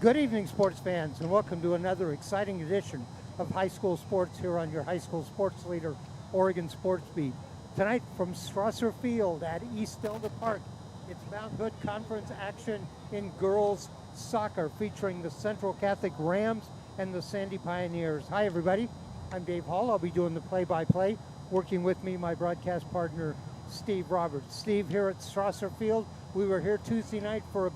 Good evening, sports fans, and welcome to another exciting edition of High School Sports here on your High School Sports Leader, Oregon Sports Beat. Tonight from Strasser Field at East Delta Park, it's Mount Hood Conference action in girls soccer featuring the Central Catholic Rams and the Sandy Pioneers. Hi, everybody. I'm Dave Hall. I'll be doing the play-by-play. Working with me, my broadcast partner, Steve Roberts. Steve, here at Strasser Field, we were here Tuesday night for a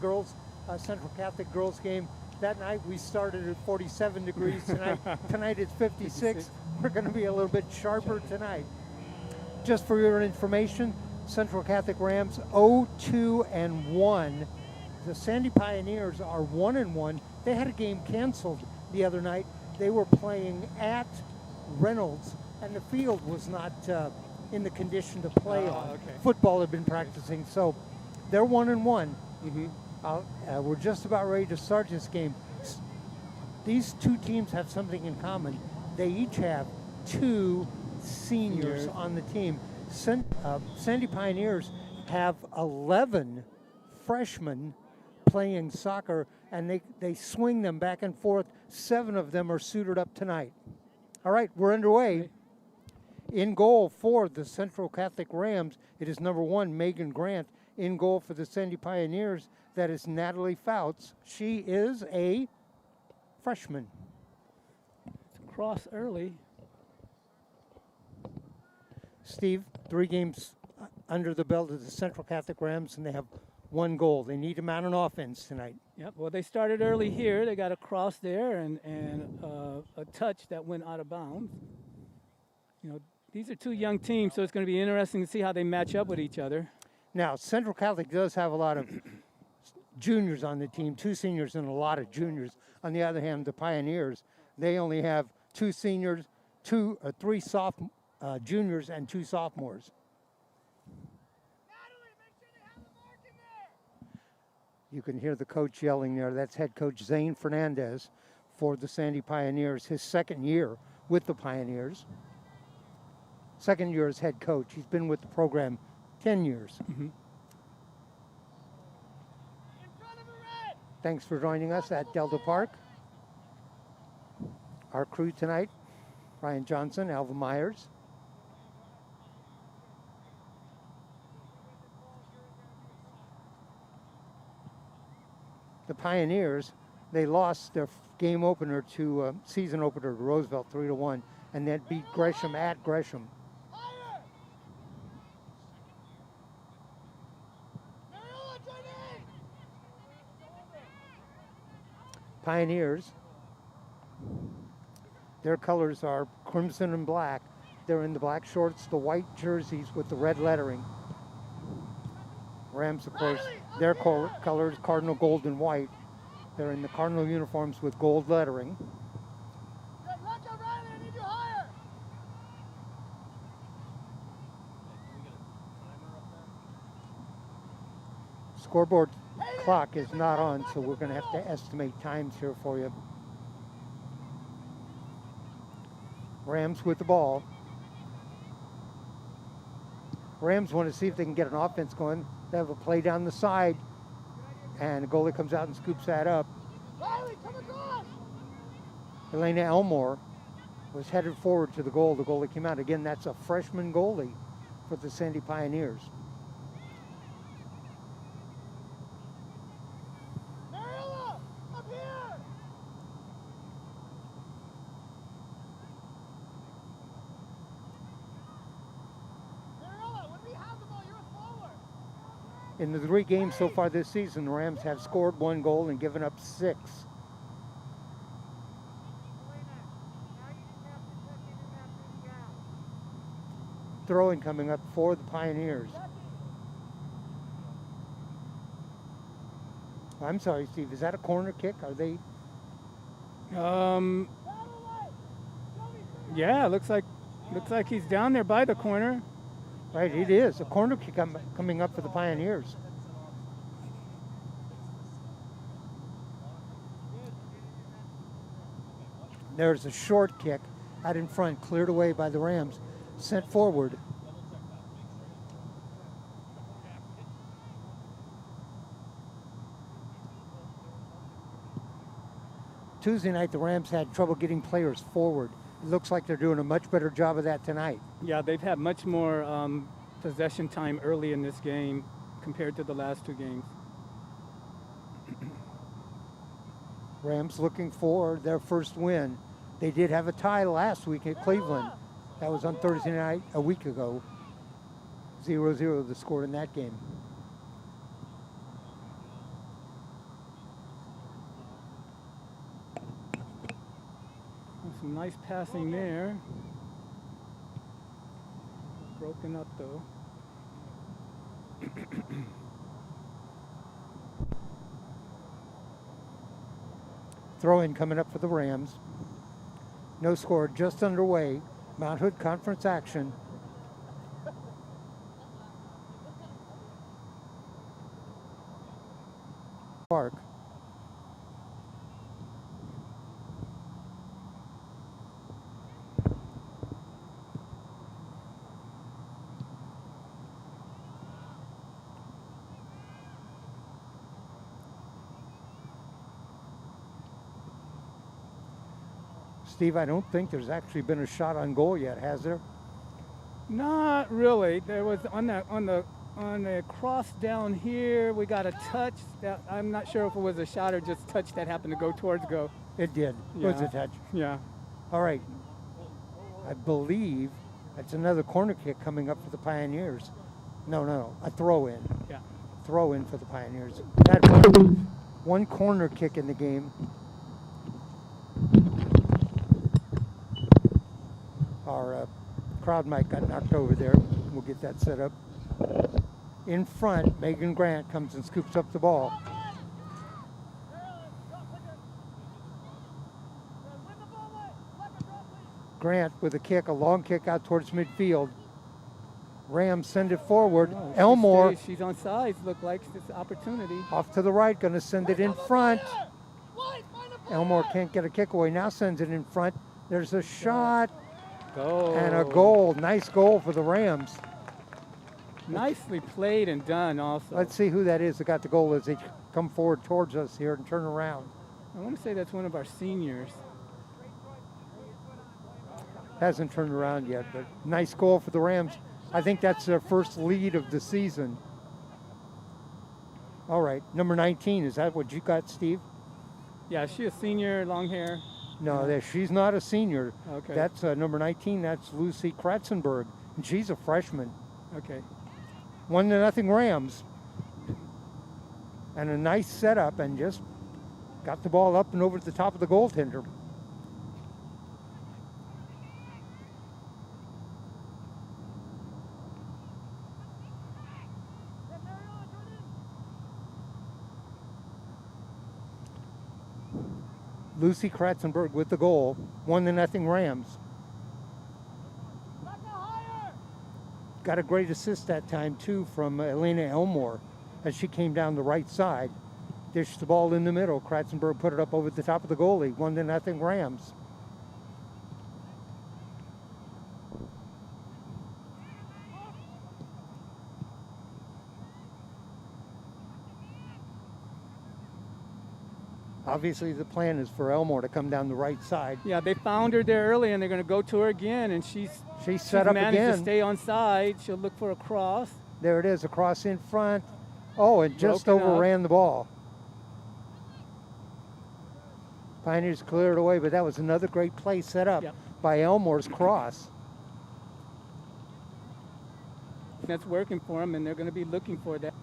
Central Catholic girls game. That night we started at 47 degrees. Tonight it's 56. We're going to be a little bit sharper tonight. Just for your information, Central Catholic Rams 0-2-1. The Sandy Pioneers are 1-1. They had a game canceled the other night. They were playing at Reynolds, and the field was not in the condition to play on. Okay. Football had been practicing, so they're 1-1. Mm-hmm. We're just about ready to start this game. These two teams have something in common. They each have two seniors on the team. Sandy Pioneers have 11 freshmen playing soccer, and they swing them back and forth. 7 of them are suited up tonight. All right, we're underway. In goal for the Central Catholic Rams, it is number 1, Megan Grant. In goal for the Sandy Pioneers, that is Natalie Fouts. She is a freshman. Cross early. Steve, 3 games under the belt of the Central Catholic Rams, and they have 1 goal. They need them out on offense tonight. Yep. Well, they started early here. They got a cross there and a touch that went out of bounds. You know, these are 2 young teams, so it's going to be interesting to see how they match up with each other. Now, Central Catholic does have a lot of juniors on the team, 2 seniors and a lot of juniors. On the other hand, the Pioneers, they only have 2 seniors, 3 juniors, and 2 sophomores. You can hear the coach yelling there. That's head coach Zane Fernandez for the Sandy Pioneers, his second year with the Pioneers. Second year as head coach. He's been with the program 10 years. Mm-hmm. Thanks for joining us at Delta Park. Our crew tonight, Ryan Johnson, Alva Myers. The Pioneers, they lost their game opener season opener to Roosevelt 3-1, and then beat Gresham at Gresham. Pioneers, their colors are crimson and black. They're in the black shorts, the white jerseys with the red lettering. Rams, of course, their colors, cardinal gold and white. They're in the cardinal uniforms with gold lettering. Scoreboard clock is not on, so we're going to have to estimate times here for you. Rams with the ball. Rams want to see if they can get an offense going. They have a play down the side, and the goalie comes out and scoops that up. Elena Elmore was headed forward to the goal. The goalie came out. Again, that's a freshman goalie for the Sandy Pioneers. In the 3 games so far this season, the Rams have scored 1 goal and given up 6. Throwing coming up for the Pioneers. I'm sorry, Steve, is that a corner kick? Are they? Yeah, looks like he's down there by the corner. Right, it is. A corner kick coming up for the Pioneers. There's a short kick out in front, cleared away by the Rams, sent forward. Tuesday night, the Rams had trouble getting players forward. It looks like they're doing a much better job of that tonight. Yeah, they've had much more possession time early in this game compared to the last two games. Rams looking for their first win. They did have a tie last week at Cleveland. That was on Thursday night a week ago. 0-0 the score in that game. Some nice passing there. Broken up though. Throw-in coming up for the Rams. No score just underway. Mount Hood Conference action. Park. Steve, I don't think there's actually been a shot on goal yet, has there? Not really. There was on the cross down here. We got a touch. That I'm not sure if it was a shot or just touch that happened to go towards goal. It did. Yeah. It was a touch. Yeah. All right. I believe that's another corner kick coming up for the Pioneers. No. A throw-in. Yeah. Throw-in for the Pioneers. That one corner kick in the game. Our crowd mic got knocked over there. We'll get that set up. In front, Megan Grant comes and scoops up the ball. Grant with a kick, a long kick out towards midfield. Rams send it forward. Oh, Elmore. She's on sides. Look like it's an opportunity. Off to the right, going to send it in front. Elmore can't get a kick away. Now sends it in front. There's a shot. Goal. And a goal. Nice goal for the Rams. Nicely played and done also. Let's see who that is that got the goal as they come forward towards us here and turn around. I want to say that's one of our seniors. Hasn't turned around yet, but nice goal for the Rams. I think that's their first lead of the season. All right, number 19, is that what you got, Steve? Yeah, is she a senior, long hair? No, she's not a senior. Okay. That's number 19, that's Lucy Kratzenberg, and she's a freshman. Okay. 1-0 Rams. And a nice setup, and just got the ball up and over the top of the goaltender. Lucy Kratzenberg with the goal, 1-0 Rams. Got a great assist that time too from Elena Elmore as she came down the right side. Dished the ball in the middle. Kratzenberg put it up over the top of the goalie, 1-0 Rams. Obviously, the plan is for Elmore to come down the right side. Yeah, they found her there early, and they're going to go to her again, and she's set up managed again. To stay on side. She'll look for a cross. There it is, a cross in front. Oh, and just Broken overran the ball. Pioneers cleared away, but that was another great play set up by Elmore's cross. That's working for them, and they're going to be looking for that.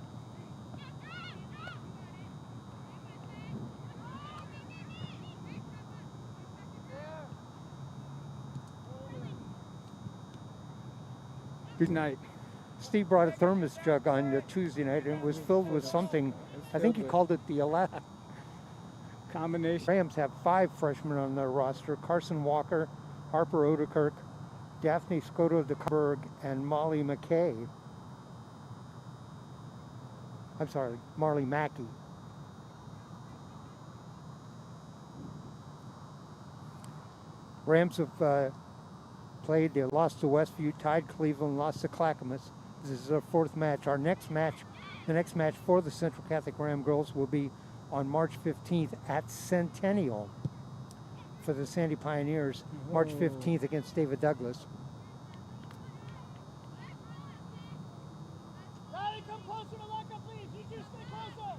Good night. Steve brought a thermos jug on Tuesday night, and it was filled with something. I think he called it the Alaska combination. Rams have 5 freshmen on their roster: Carson Walker, Harper Odekirk, Daphne Skoto de Berg, and Molly McKay. I'm sorry, Marley Mackey. Rams have played. They lost to Westview, tied Cleveland, lost to Clackamas. This is our 4th match. Our next match, the next match for the Central Catholic Ram girls will be on March 15th at Centennial. for the Sandy Pioneers, March 15th against David Douglas. Daddy, come closer to Micah, please. You two stay closer.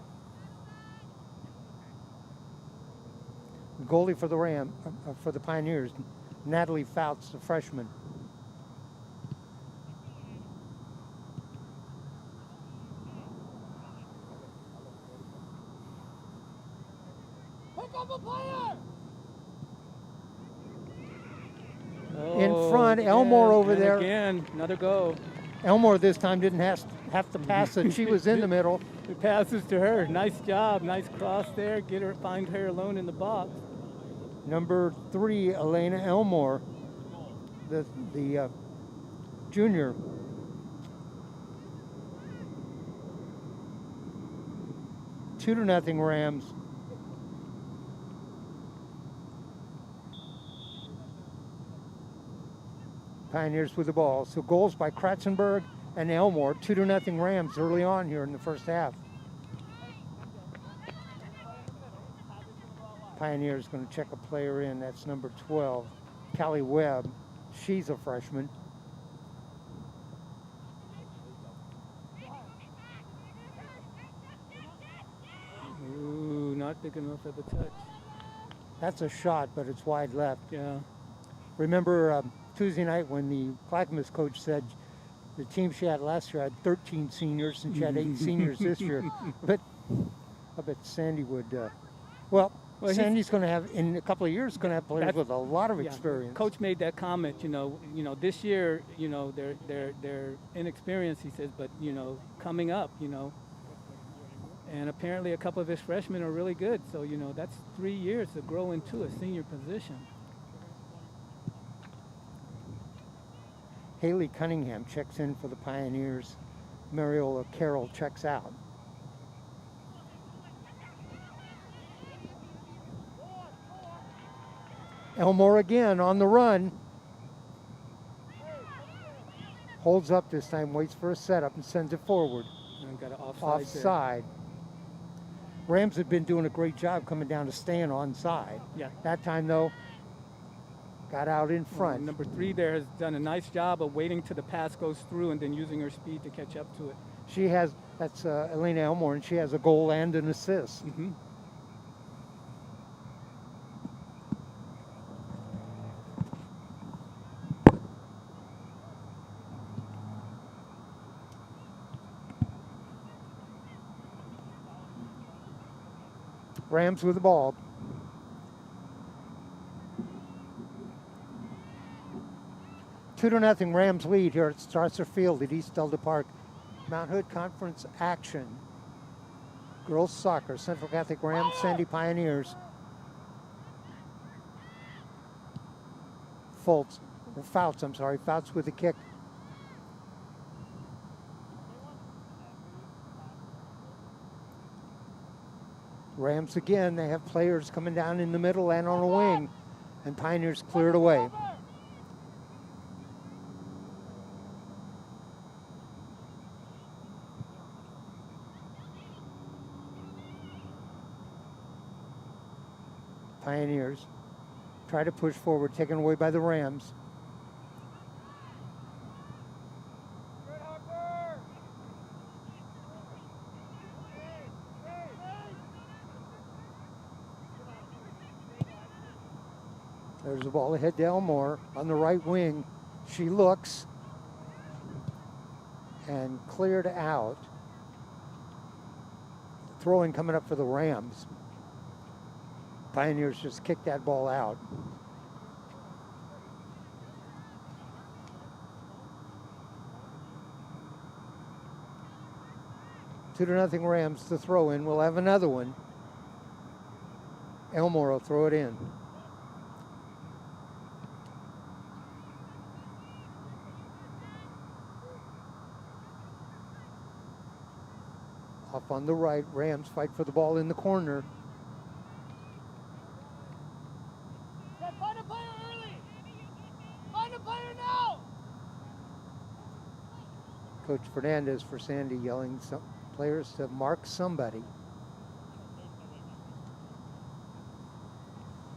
Goalie for the Pioneers, Natalie Fouts, the freshman. Pick up a player. In front, Elmore over there. Again, another goal. Elmore this time didn't have to pass it. She was in the middle. It passes to her. Nice job. Nice cross there. Find her alone in the box. Number 3, Elena Elmore, the junior. Two to nothing Rams. Pioneers with the ball. So goals by Kratzenberg and Elmore. 2-0 Rams early on here in the first half. Pioneers going to check a player in. That's number 12, Callie Webb. She's a freshman. Ooh, not big enough of a touch. That's a shot, but it's wide left. Yeah. Remember Tuesday night when the Clackamas coach said the team she had last year had 13 seniors and she had 8 seniors this year. But I bet Sandy would. Well, Sandy's going to have, in a couple of years, going to have players with a lot of experience. Coach made that comment. You know, this year, they're inexperienced. He says, but coming up, and apparently a couple of his freshmen are really good. So that's 3 years to grow into a senior position. Haley Cunningham checks in for the Pioneers. Mariola Carroll checks out. Elmore again on the run. Holds up this time, waits for a setup and sends it forward. And got an offside. Rams have been doing a great job coming down to staying onside. Yeah. That time though, got out in front. Number 3 there has done a nice job of waiting till the pass goes through and then using her speed to catch up to it. She has, that's Elena Elmore, and she has a goal and an assist. Mm-hmm. Rams with the ball. Two to nothing Rams lead here at Strasser Field at East Delta Park. Mount Hood Conference action. Girls soccer, Central Catholic Rams, Sandy Pioneers. Fouts with the kick. Rams again, they have players coming down in the middle and on a wing, and Pioneers clear it away. Pioneers try to push forward, taken away by the Rams. There's the ball ahead to Elmore on the right wing. She looks and cleared out. Throwing coming up for the Rams. Pioneers just kicked that ball out. Two to nothing Rams to throw in. We'll have another one. Elmore will throw it in. Off on the right, Rams fight for the ball in the corner. Find a player early. Find a player now. Coach Fernandez for Sandy yelling some players to mark somebody.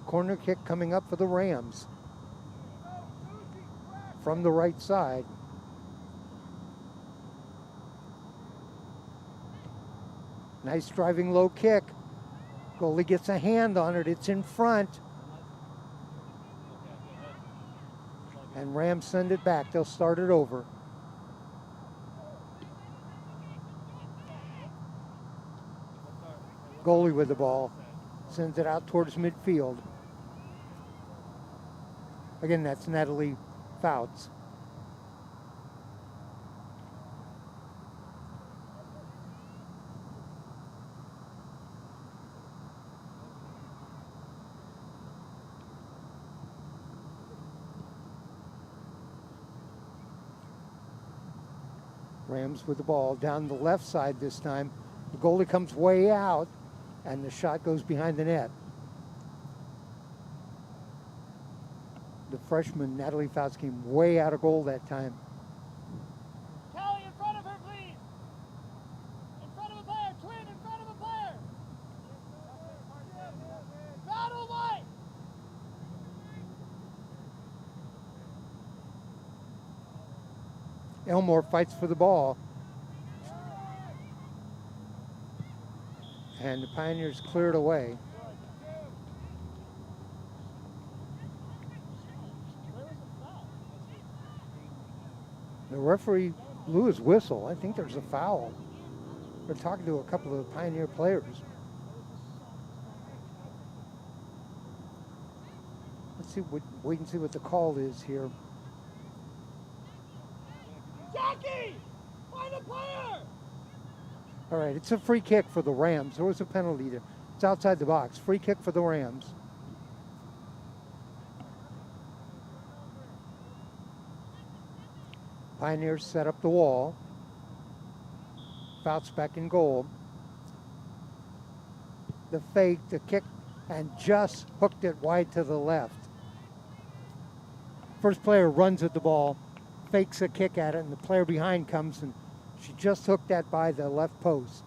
Corner kick coming up for the Rams from the right side. Nice driving low kick. Goalie gets a hand on it. It's in front. And Rams send it back. They'll start it over. Goalie with the ball. Sends it out towards midfield. Again, that's Natalie Fouts. Rams with the ball down the left side this time. The goalie comes way out, and the shot goes behind the net. The freshman, Natalie Fouts, came way out of goal that time. Kelly, in front of her, please. In front of a player. Twin, in front of a player. Battle white. Elmore fights for the ball. And the Pioneers cleared away. The referee blew his whistle. I think there's a foul. They're talking to a couple of the Pioneer players. Let's see what we can see what the call is here. Jackie, find a player. All right, it's a free kick for the Rams. There was a penalty there. It's outside the box. Free kick for the Rams. Pioneers set up the wall. Fouts back in goal. The fake, the kick, and just hooked it wide to the left. First player runs at the ball, fakes a kick at it, and the player behind comes, and she just hooked that by the left post.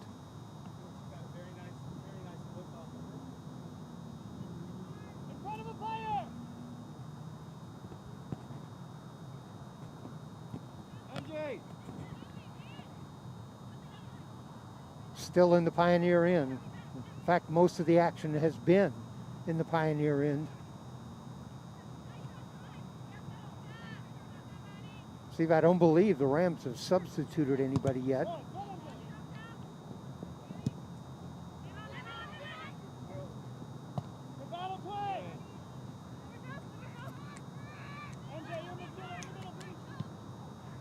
In front of a player. MJ. Still in the Pioneer end. In fact, most of the action has been in the Pioneer end. Steve, I don't believe the Rams have substituted anybody yet.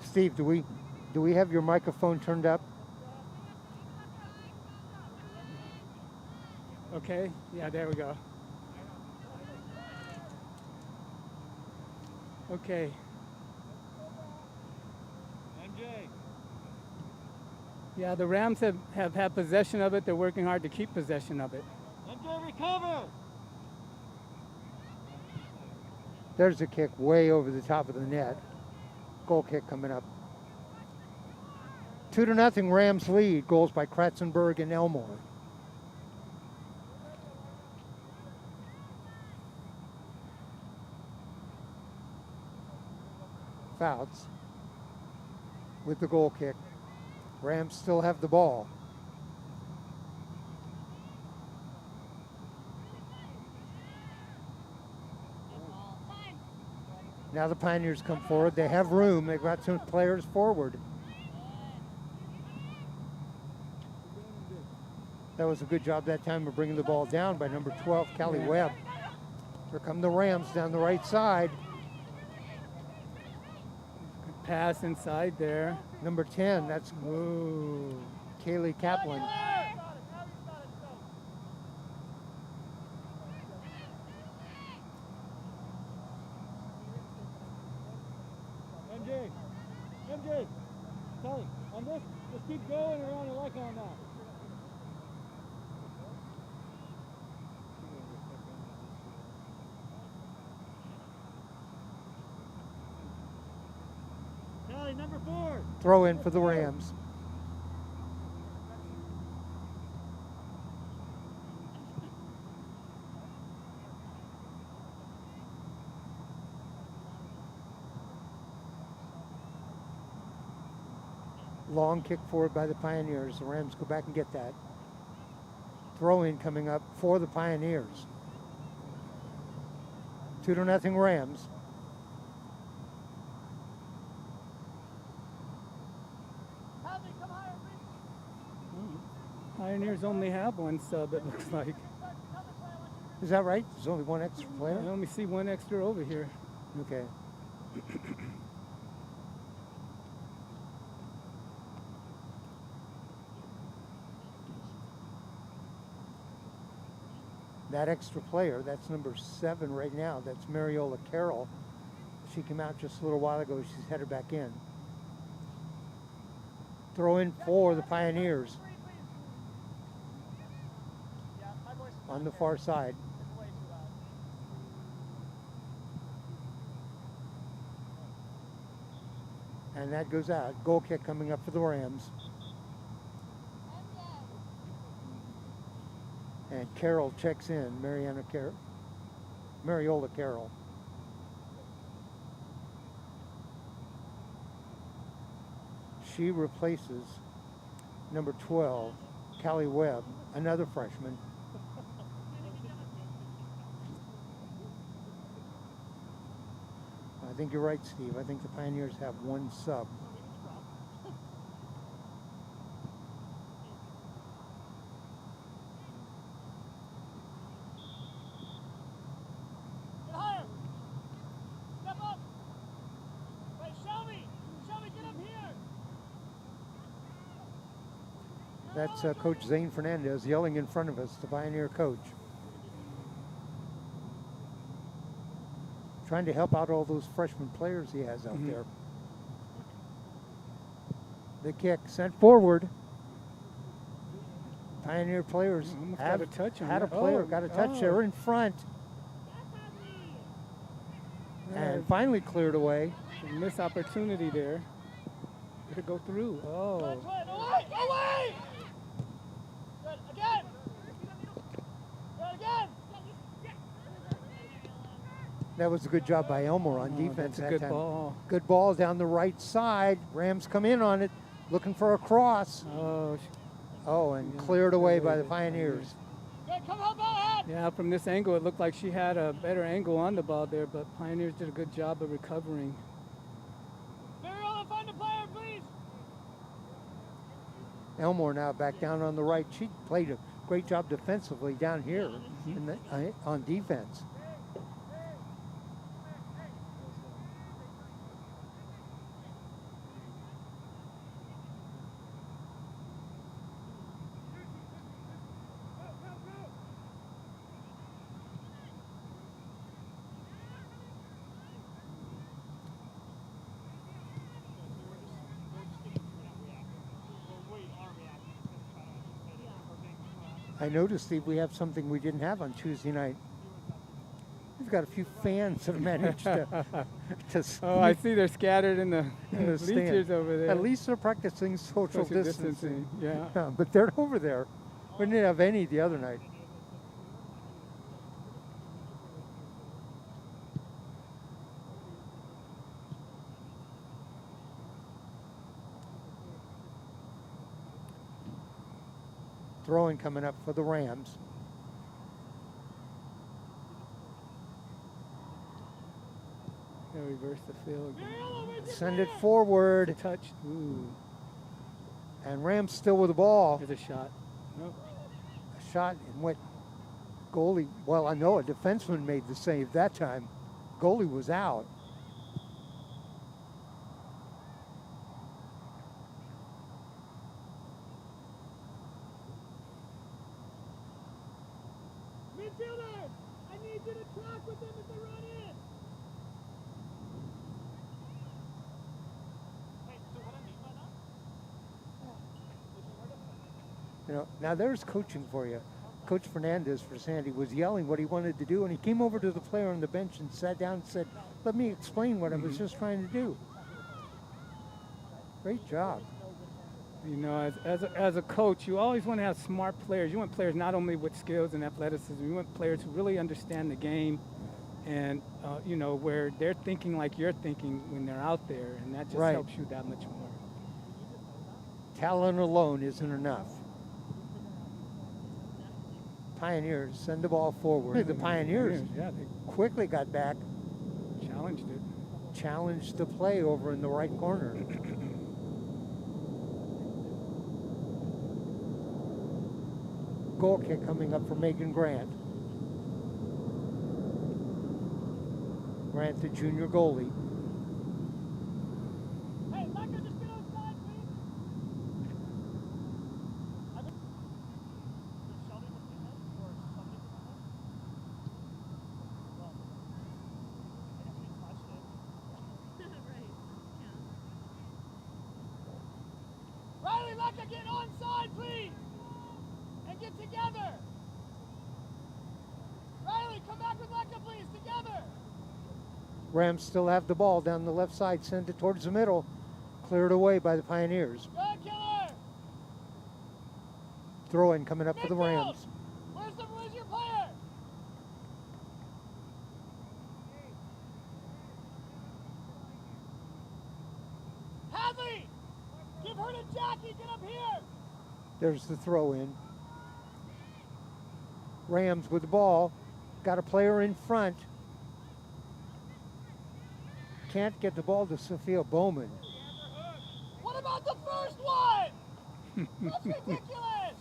Steve, do we have your microphone turned up? Okay, yeah, there we go. Okay. MJ. Yeah, the Rams have had possession of it. They're working hard to keep possession of it. MJ, recover. There's a kick way over the top of the net. Goal kick coming up. 2-0 Rams lead. Goals by Kratzenberg and Elmore. Fouts with the goal kick. Rams still have the ball. Now the Pioneers come forward. They have room. They've got some players forward. That was a good job that time of bringing the ball down by number 12, Callie Webb. Here come the Rams down the right side. Good pass inside there. Number 10, that's Kaylee Kaplan. MJ, Kelly, on this, just keep going around the like on that. Kelly, number 4. Throw in for the Rams. Long kick forward by the Pioneers. The Rams go back and get that. Throw in coming up for the Pioneers. 2-0 Rams. Hadley, come higher, please. Pioneers only have one sub, it looks like. Tell the player I want you to Is that right? There's only one extra I player? only see one extra over here. Okay. That extra player, that's number 7 right now. That's Mariola Carroll. She came out just a little while ago. She's headed back in. Throw in for the Pioneers three, please. Yeah, my voice is on not the there. far side. It's way too loud. And that goes out. Goal kick coming up for the Rams. And Carroll checks in. Mariola Carroll. She replaces number 12, Callie Webb, another freshman. I think you're right, Steve. I think the Pioneers have one sub. Get higher. Step up. Wait, Shelby. Shelby, get up here. That's Coach Zane Fernandez yelling in front of us, the Pioneer coach. Trying to help out all those freshman players he has out there. The kick sent forward. Pioneer players Almost have got a touch on had a that. player, Oh, got a touch. oh. They're in front and finally cleared away. Missed opportunity there. Did it go through? Oh. Twin, away, away. Good, again. Good, again. That was a good job by Elmore on Oh, defense that's a that good time. ball. Good ball down the right side. Rams come in on it, looking for a cross. Oh, Oh, and Yeah, cleared away by the cleared away. Pioneers. Good, come help out, Ed. yeah, from this angle, it looked like she had a better angle on the ball there, but Pioneers did a good job of recovering. Mariola, find a player, please. Elmore now back down on the right. She played a great job defensively down here in the, on defense. I noticed, Steve, we have something we didn't have on Tuesday night. We've got a few fans that have managed to Oh, I see they're scattered in the in the bleachers stand. over there. At least they're practicing social Social distancing. Yeah. But they're over there. We didn't have any the other night. Throwing coming up for the Rams. They'll reverse the field. Mariola, where's your Send it player? forward. Touch. Ooh, And Rams still with the ball. there's a shot. Nope. A shot and what goalie, well, I know a defenseman made the save that time. Goalie was out. Midfielders, I need you to track with them as they run in. Wait, so what I mean by that? You know, now there's coaching for you. Coach Fernandez for Sandy was yelling what he wanted to do, and he came over to the player on the bench and sat down and said, "Let me explain what I was just trying to do." Great job. You know, as a coach, you always want to have smart players. You want players not only with skills and athleticism, you want players who really understand the game and, you know, where they're thinking like you're thinking when they're out there, and that just Right. helps you that much more. talent alone isn't enough. Pioneers send the ball forward. The Pioneers Yeah, they quickly got back, challenged it. challenged the play over in the right corner. Goal kick coming up for Megan Grant. Grant, the junior goalie. Hey, Mecca, just get outside, please. Does Shelby look in this, or somebody look in this? Well, I guess we touched it. Right. Yeah. Riley, Mecca, get onside, please. And get together. Riley, come back with Mecca, please, together. Rams still have the ball down the left side, send it towards the middle. Cleared away by the Pioneers. Good, Killer. Throw in coming up for the Midfield. Rams. Where's your player? Hadley, give her to Jackie. Get up here. There's the throw in. Rams with the ball. Got a player in front. Can't get the ball to Sophia Bowman. What about the first one? That's ridiculous.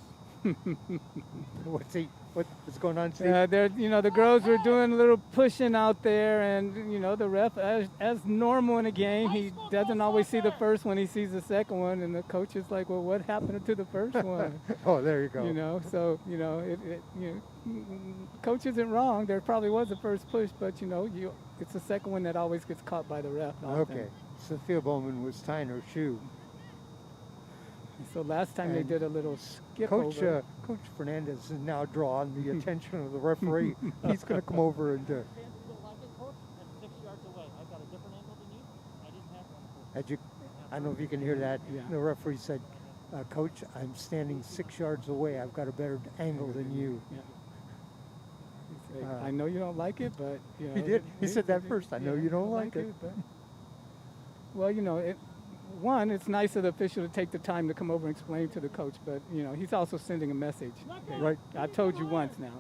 What's going on, Steve? Yeah, the girls were doing a little pushing out there, and the ref, as normal in a game, he doesn't always see the first one. He sees the second one, and the coach is like, "Well, what happened to the first one?" Oh, there you go. So coach isn't wrong. There probably was a first push, but it's the second one that always gets caught by the ref. Okay, Sophia Bowman was tying her shoe. So last time they And did a little skip Coach over. Coach Fernandez is now drawing the attention of the referee. He's going to come over and Fans don't like it, Coach. That's 6 yards away. I've got a different angle than you. I didn't have one. I don't know if you can hear that. Yeah. The referee said, Coach, I'm standing 6 yards away. I've got a better angle than you. Yeah. He's like, I know you don't like it, but He did. He said that first. I know you don't like it. But, well, one, it's nice of the official to take the time to come over and explain to the coach, but he's also sending a message. Okay, Right. I told you once now.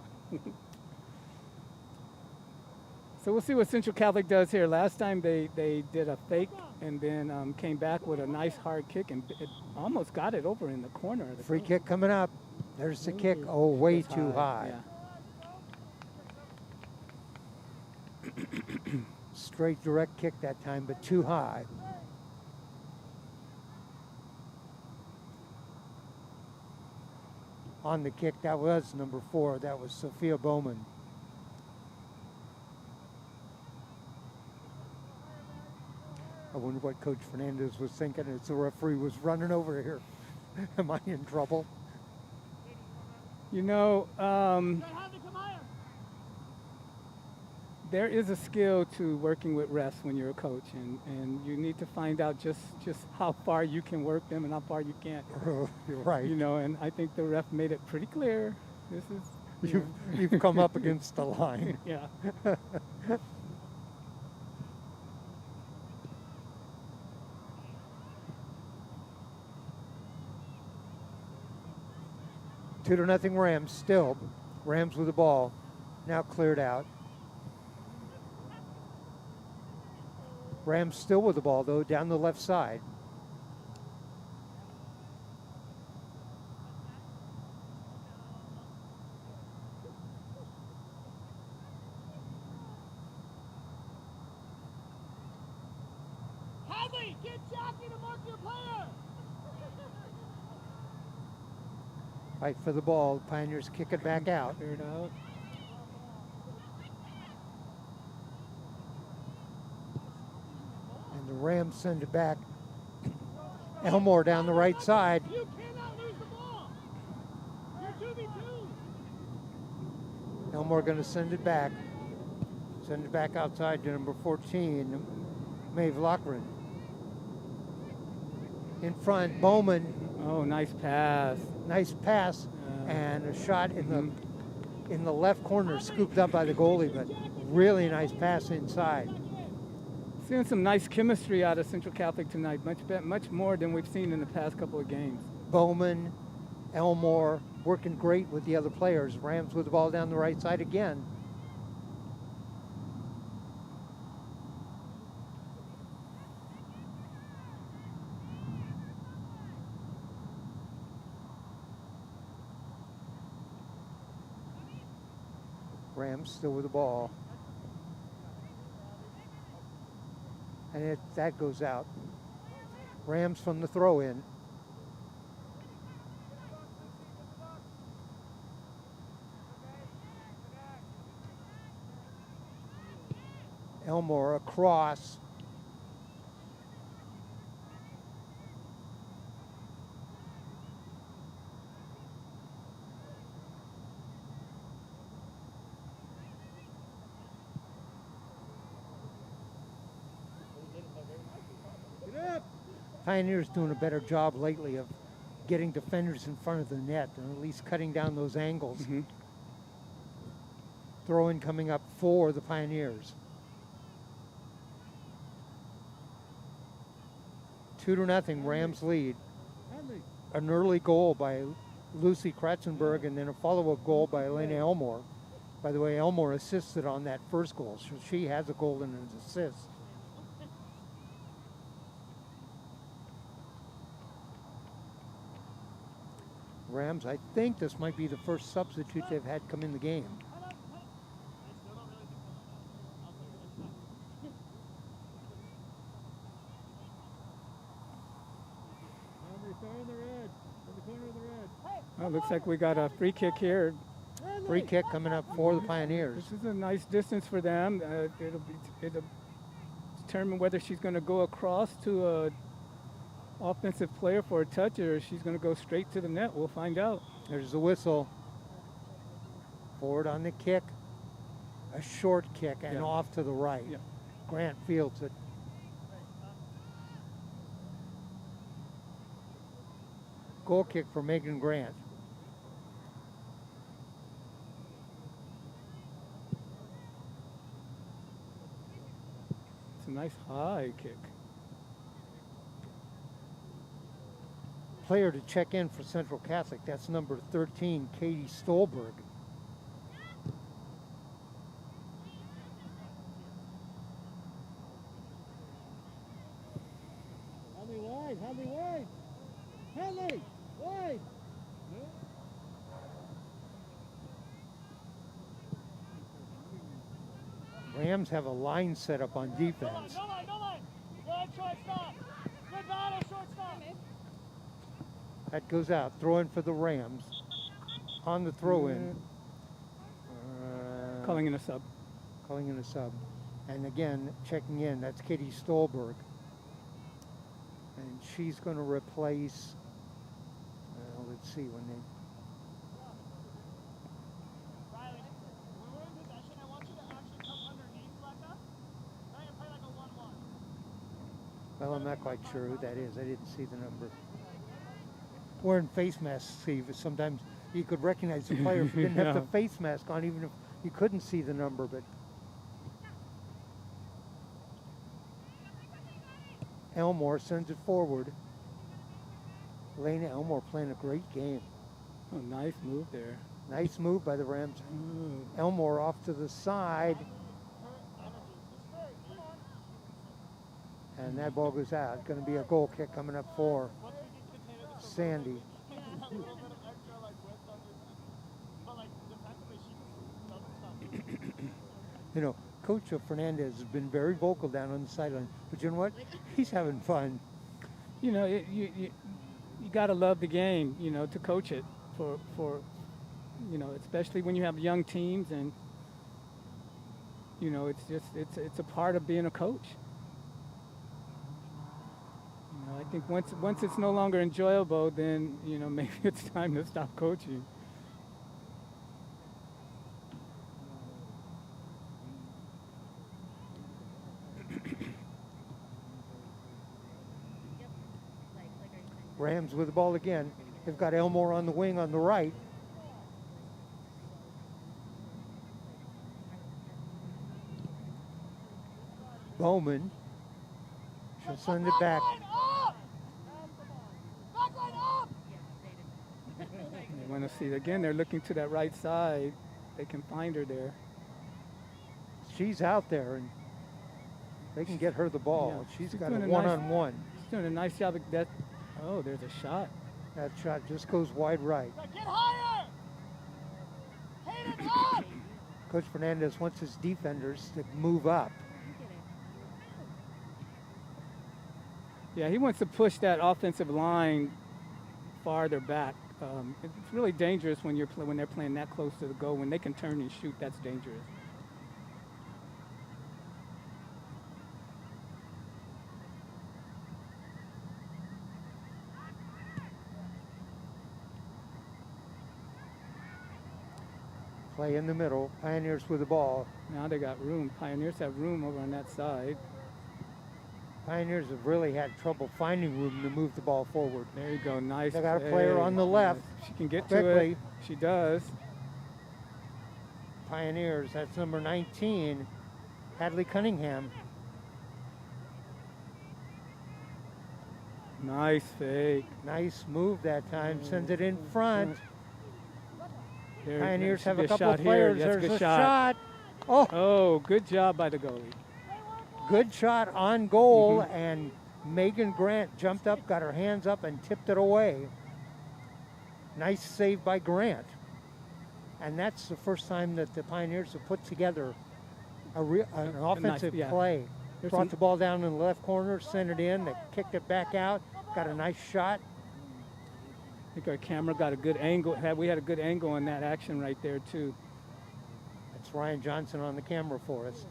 So we'll see what Central Catholic does here. Last time they did a fake and then came back with a nice hard kick and it almost got it over in the corner of the Free goal. kick coming up. There's the kick. Oh, way It's too high. Yeah. Straight direct kick that time, but too high. On the kick, that was number 4. That was Sophia Bowman. I wonder what Coach Fernandez was thinking as the referee was running over here. Am I in trouble? Good, Hadley, come higher. There is a skill to working with refs when you're a coach, and you need to find out just how far you can work them and how far you can't. You're right. And I think the ref made it pretty clear. This is You've come up against the line. yeah. 2-0 Rams still. Rams with the ball. Now cleared out. Rams still with the ball, though, down the left side. Hadley, get Jackie to mark your player. Fight for the ball. Pioneers kick it back out. Cleared out. And the Rams send it back. Elmore down the right side. You cannot lose the ball. You're 2v2. Elmore going to send it back. Send it back outside to number 14, Maeve Lochran. In front, Bowman. Oh, nice pass. Nice pass and a shot in the left corner, scooped up by the goalie, but really nice pass inside. Seeing some nice chemistry out of Central Catholic tonight, much more than we've seen in the past couple of games. Bowman, Elmore working great with the other players. Rams with the ball down the right side again. Rams still with the ball. And that goes out. Rams from the throw in. Elmore across. Pioneers doing a better job lately of getting defenders in front of the net and at least cutting down those angles. Mm-hmm. Throw-in coming up for the Pioneers. 2-0, Rams lead. An early goal by Lucy Kratzenberg and then a follow-up goal by Elena Elmore. By the way, Elmore assisted on that first goal, so she has a goal and an assist. Rams, I think this might be the first substitute they've had come in the game. Well, looks like we got a free kick here. Free kick coming up for the Pioneers. This is a nice distance for them. It'll determine whether she's going to go across to a offensive player for a touch or she's going to go straight to the net. We'll find out. There's the whistle. Forward on the kick. A short kick and off to the right. Yeah. Grant fields it. Goal kick for Megan Grant. It's a nice high kick. Player to check in for Central Catholic. That's number 13, Katie Stolberg. Hadley wide. Hadley wide. Rams have a line set up on defense. No line. Good shortstop. Good battle, shortstop. That goes out. Throw in for the Rams. On the throw in. Calling in a sub. Calling in a sub. And again, checking in. That's Katie Stolberg. And she's going to replace, let's see, when they... Riley, when we're in possession, I want you to actually come underneath Lecca. Right, and play like a 1-1. Well, I'm not quite sure who that is. I didn't see the number. Wearing face masks, Steve, sometimes you could recognize the player if you didn't have the face mask on, even if you couldn't see the number. But Elmore sends it forward. Elena Elmore playing a great game. Oh, nice move there. Nice move by the Rams. Elmore off to the side. And that ball goes out. Going to be a goal kick coming up for Sandy. You know, Coach Fernandez has been very vocal down on the sideline, but you know what? He's having fun. You know, you got to love the game, you know, to coach it for you know, especially when you have young teams and, you know, it's a part of being a coach. You know, I think once it's no longer enjoyable, then, you know, maybe it's time to stop coaching. Rams with the ball again. They've got Elmore on the wing on the right. Bowman Just send it back. You want to see it again. They're looking to that right side. They can find her there. She's out there, and they can get her the ball. Yeah, She's she's got a doing a nice- one-on-one. She's doing a nice job of that. Oh, there's a shot. That shot just goes wide right. Get higher! Hit it up! Coach Fernandez wants his defenders to move up. Yeah, he wants to push that offensive line farther back. It's really dangerous when when they're playing that close to the goal. When they can turn and shoot, that's dangerous. Play in the middle. Pioneers with the ball. Now they got room. Pioneers have room over on that side. Pioneers have really had trouble finding room to move the ball forward. There you go. Nice. They got a player play. on the left. She can get to Quickly. it. She does. Pioneers, that's number 19, Hadley Cunningham. Nice fake. Nice move that time. Sends it in front. There, Pioneers should have be a couple shot of players. Here. That's a There's good a shot. Oh, Oh, good job by the goalie. good shot on goal. Mm-hmm. And Megan Grant jumped up, got her hands up, and tipped it away. Nice save by Grant. And that's the first time that the Pioneers have put together an offensive yeah. play. There's Brought some- the ball down in the left corner, sent it in, they kicked it back out, got a nice shot. I think our camera got a good angle. We had a good angle on that action right there too. That's Ryan Johnson on the camera for us.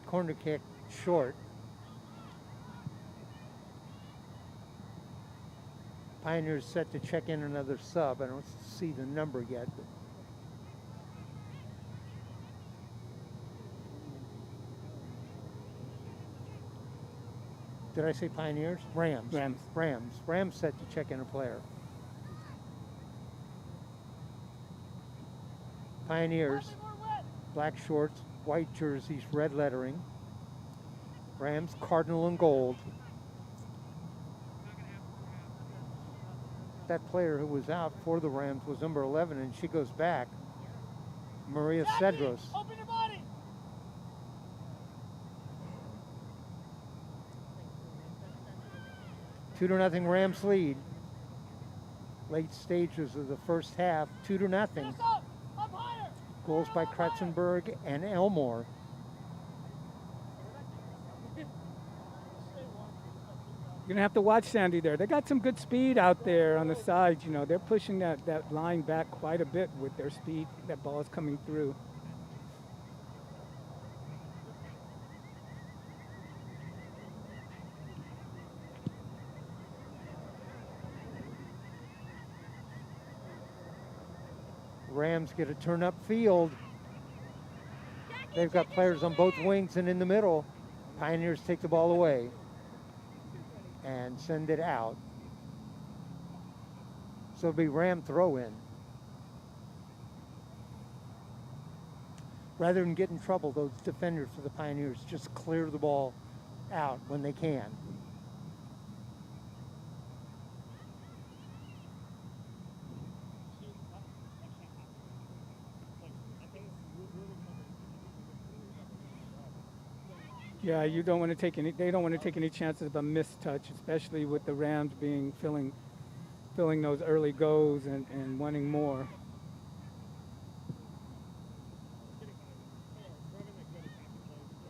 Corner kick short. Pioneers set to check in another sub. I don't see the number yet. But did I say Pioneers? Rams. Rams set to check in a player. Pioneers, black shorts, white jerseys, red lettering. Rams, cardinal and gold. That player who was out for the Rams was number 11, and she goes back. Maria Cedros. Open your body! 2-0 Rams lead. Late stages of the first half, 2-0. Up higher! Goals by Kratzenberg and Elmore. You're gonna have to watch Sandy there. They got some good speed out there on the sides. You know, they're pushing that line back quite a bit with their speed. That ball is coming through. Rams get a turn up field. They've got players on both wings and in the middle. Pioneers take the ball away and send it out. So it'll be Ram throw in. Rather than get in trouble, those defenders for the Pioneers just clear the ball out when they can. Yeah, you don't want to take any. They don't want to take any chances of a missed touch, especially with the Rams filling those early goals and wanting more.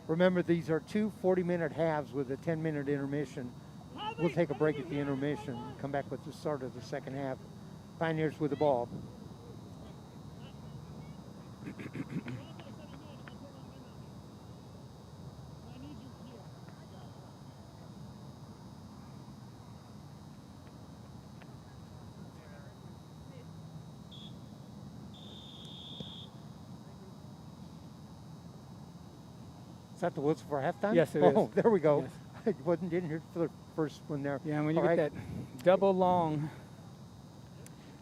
Remember, these are two 40-minute halves with a 10-minute intermission. We'll take a break at the intermission, come back with the start of the second half. Pioneers with the ball. Is that the whistle for halftime? Yes, it is. Oh, there we go. Yes. I didn't hear for the first one there. Yeah, when you All get right. that double long.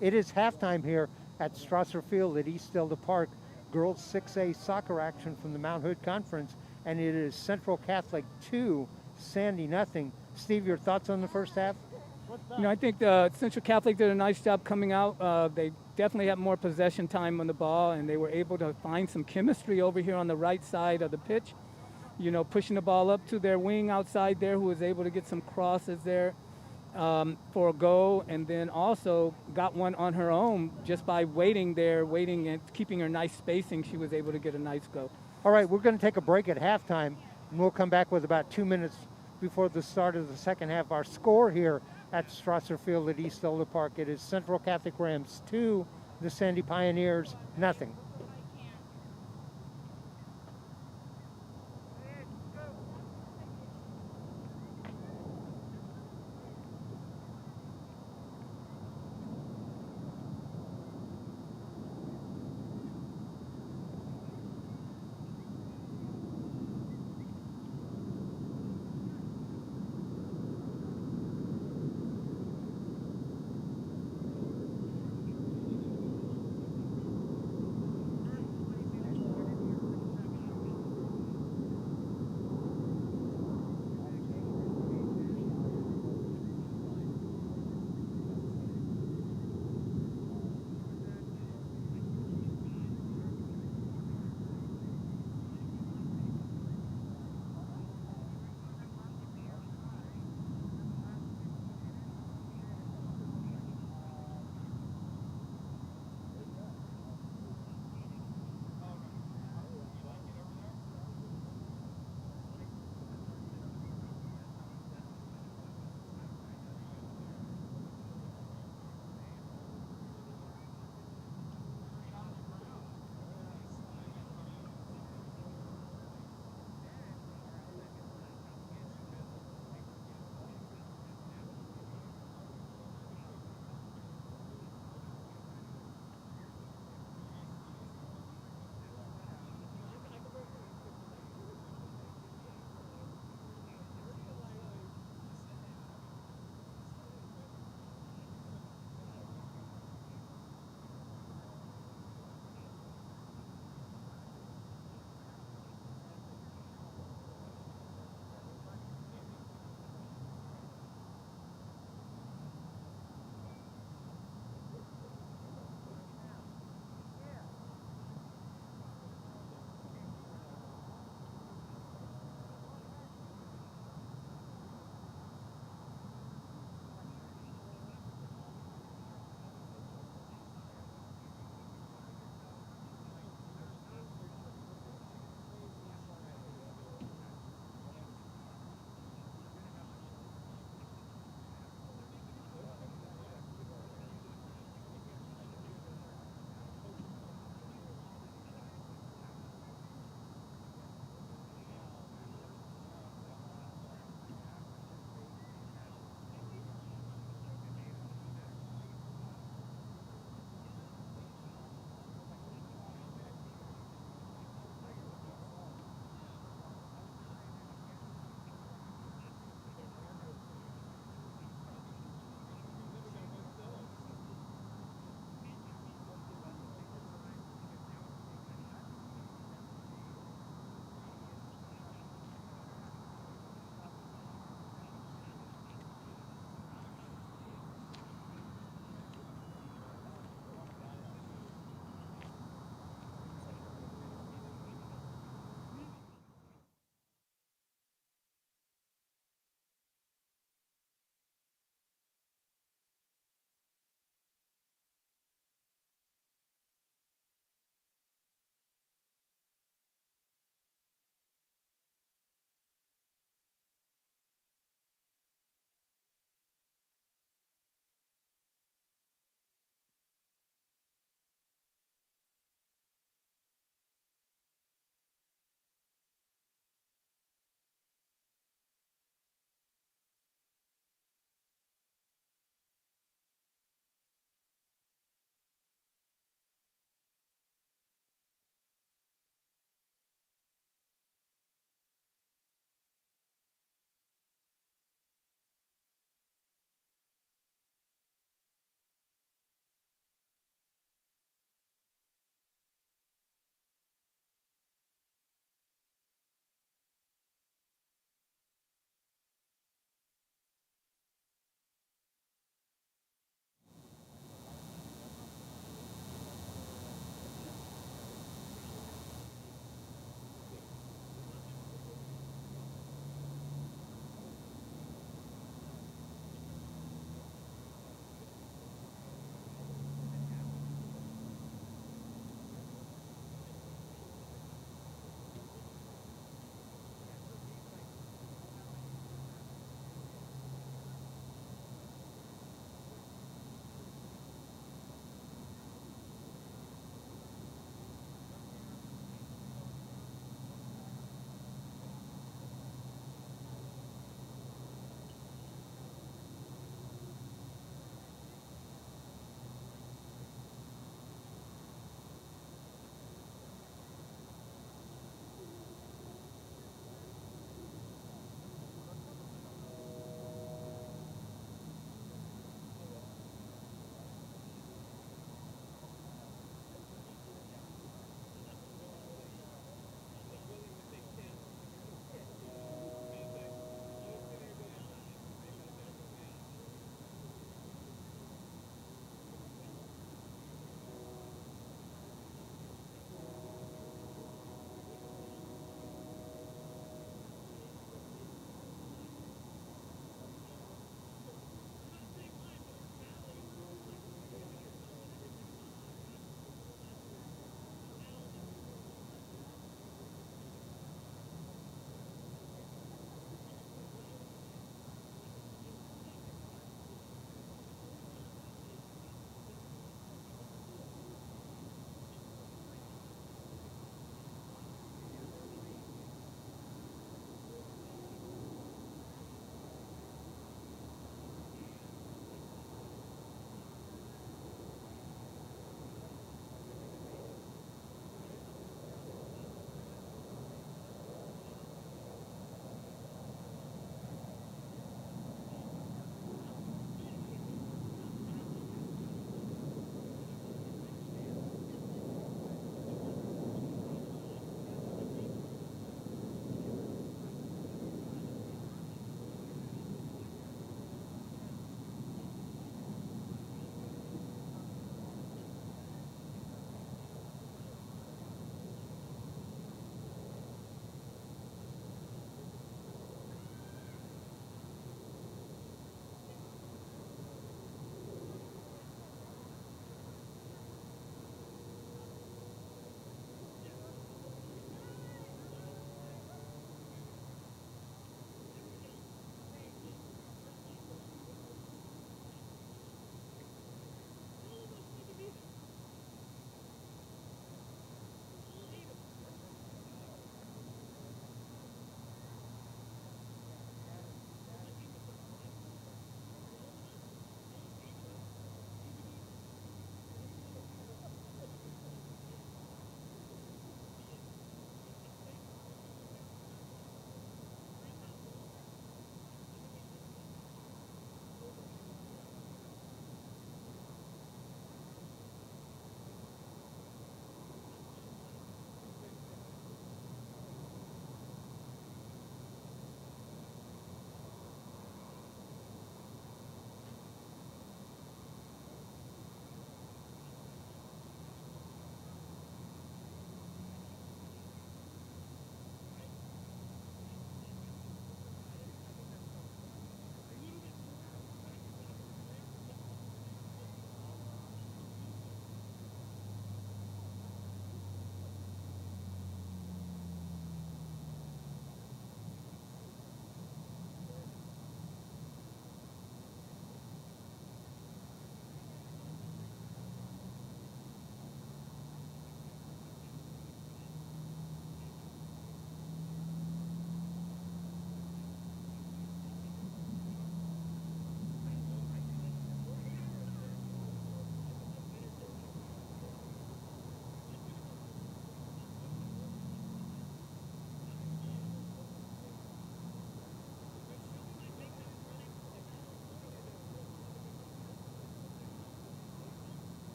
It is halftime here at Strasser Field at East Delta Park. girls 6A soccer action from the Mount Hood Conference, and it is Central Catholic 2, Sandy nothing. Steve, your thoughts on the first half? You know, I think the Central Catholic did a nice job coming out. They definitely had more possession time on the ball, and they were able to find some chemistry over here on the right side of the pitch. You know, pushing the ball up to their wing outside there, who was able to get some crosses there for a goal, and then also got one on her own just by waiting there, waiting and keeping her nice spacing. She was able to get a nice goal. All right, we're going to take a break at halftime, and we'll come back with about 2 minutes before the start of the second half. Our score here at Strasser Field at East Elder Park, it is Central Catholic Rams 2, the Sandy Pioneers nothing.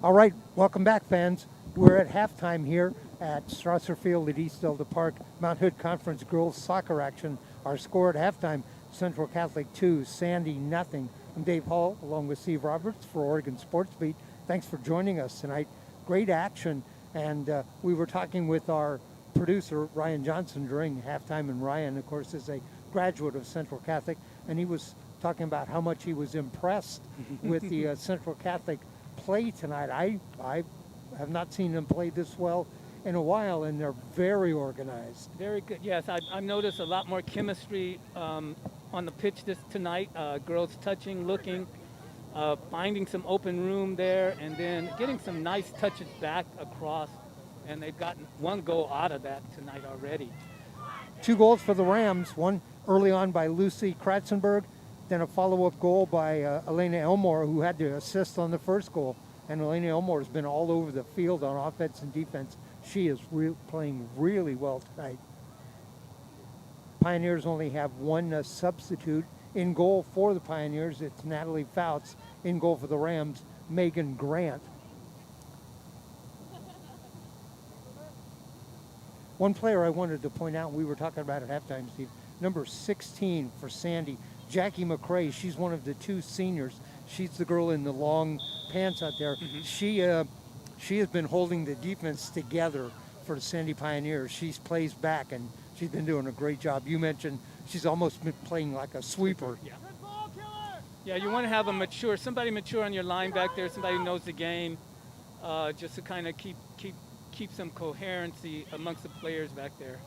All right, welcome back, fans. We're at halftime here at Strasser Field at East Delta Park, Mount Hood Conference girls soccer action. Our score at halftime, Central Catholic 2, Sandy nothing. I'm Dave Hall, along with Steve Roberts for Oregon Sports Beat. Thanks for joining us tonight. Great action, and we were talking with our producer, Ryan Johnson, during halftime, and Ryan, of course, is a graduate of Central Catholic, and he was talking about how much he was impressed with the Central Catholic play tonight. I have not seen them play this well in a while, and they're very organized. Very good. Yes, I've noticed a lot more chemistry on the pitch tonight. Girls touching, looking, finding some open room there, and then getting some nice touches back across. And they've gotten one goal out of that tonight already. 2 goals for the Rams, one early on by Lucy Kratzenberg, then a follow-up goal by Elena Elmore, who had the assist on the first goal. And Elena Elmore has been all over the field on offense and defense. She is playing really well tonight. Pioneers only have one substitute. In goal for the Pioneers, it's Natalie Fouts. In goal for the Rams, Megan Grant. One player I wanted to point out, we were talking about at halftime, Steve, number 16 for Sandy, Jackie McCrae. She's one of the 2 seniors. She's the girl in the long pants out there. She has been holding the defense together for the Sandy Pioneers. She plays back, and she's been doing a great job. You mentioned she's almost been playing like a sweeper. Yeah. Yeah, you want to have somebody mature on your line back there, somebody who knows the game, just to kind of keep some coherency amongst the players back there.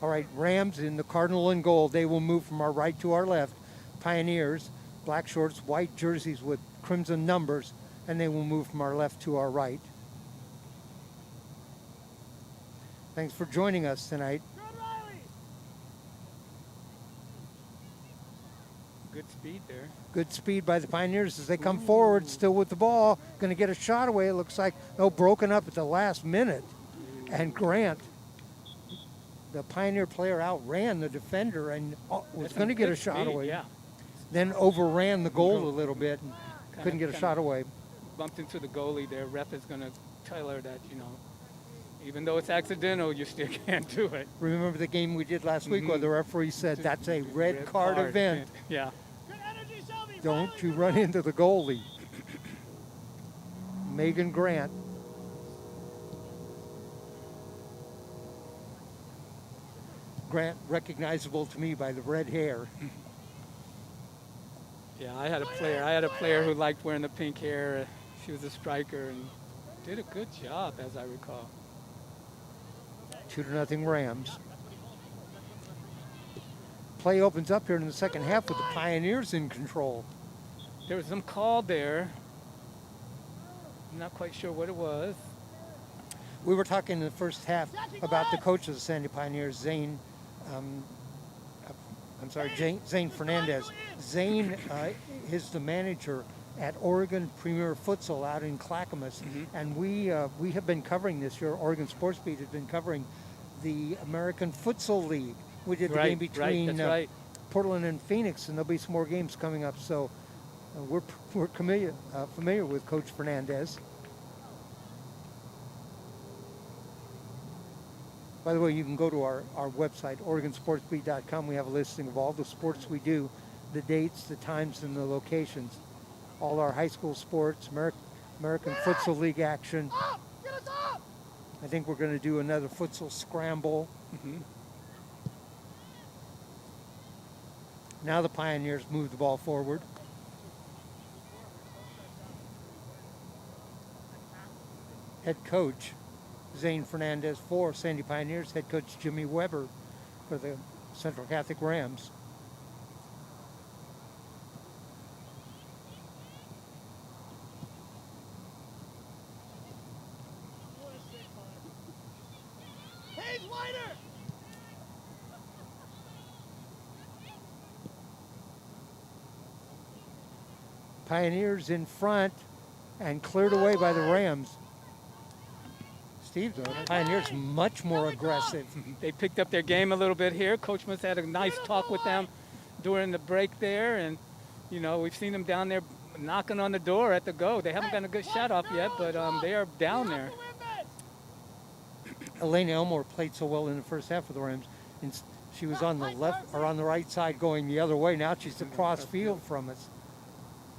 All right, Rams in the Cardinal and goal. They will move from our right to our left. Pioneers, black shorts, white jerseys with crimson numbers, and they will move from our left to our right. Thanks for joining us tonight. Good speed there. Good speed by the Pioneers as they come forward, still with the ball. Going to get a shot away. It looks like, broken up at the last minute. And Grant, the Pioneer player, outran the defender and was going to get a shot away. Yeah. Then overran the goal a little bit and couldn't get a shot away. Bumped into the goalie there. Ref is going to tell her that, even though it's accidental, you still can't do it. Remember the game we did last week where the referee said that's a red card event. Yeah. Don't you run into the goalie. Megan Grant. Grant recognizable to me by the red hair. Yeah, I had a player who liked wearing the pink hair. She was a striker and did a good job, as I recall. 2-0 Rams. Play opens up here in the second half with the Pioneers in control. There was some call there. I'm not quite sure what it was. We were talking in the first half about the coach of the Sandy Pioneers, Zane Fernandez. Zane is the manager at Oregon Premier Futsal out in Clackamas, and we have been covering this year. Oregon Sports Beat has been covering the American Futsal League. We did the game between Portland and Phoenix, and there'll be some more games coming up. So we're familiar with Coach Fernandez. By the way, you can go to our website, OregonSportsBeat.com. We have a listing of all the sports we do, the dates, the times, and the locations. All our high school sports, American Futsal League action. I think we're going to do another futsal scramble. Now the Pioneers move the ball forward. Head coach Zane Fernandez for Sandy Pioneers, head coach Jimmy Weber for the Central Catholic Rams. Pioneers in front and cleared away by the Rams. Steve, the Pioneers much more aggressive. They picked up their game a little bit here. Coach must have had a nice talk with them during the break there, and we've seen them down there knocking on the door at the go. They haven't gotten a good shot off yet, but they are down there. Elena Elmore played so well in the first half of the Rams. And she was on the left or on the right side going the other way. Now she's across field from us.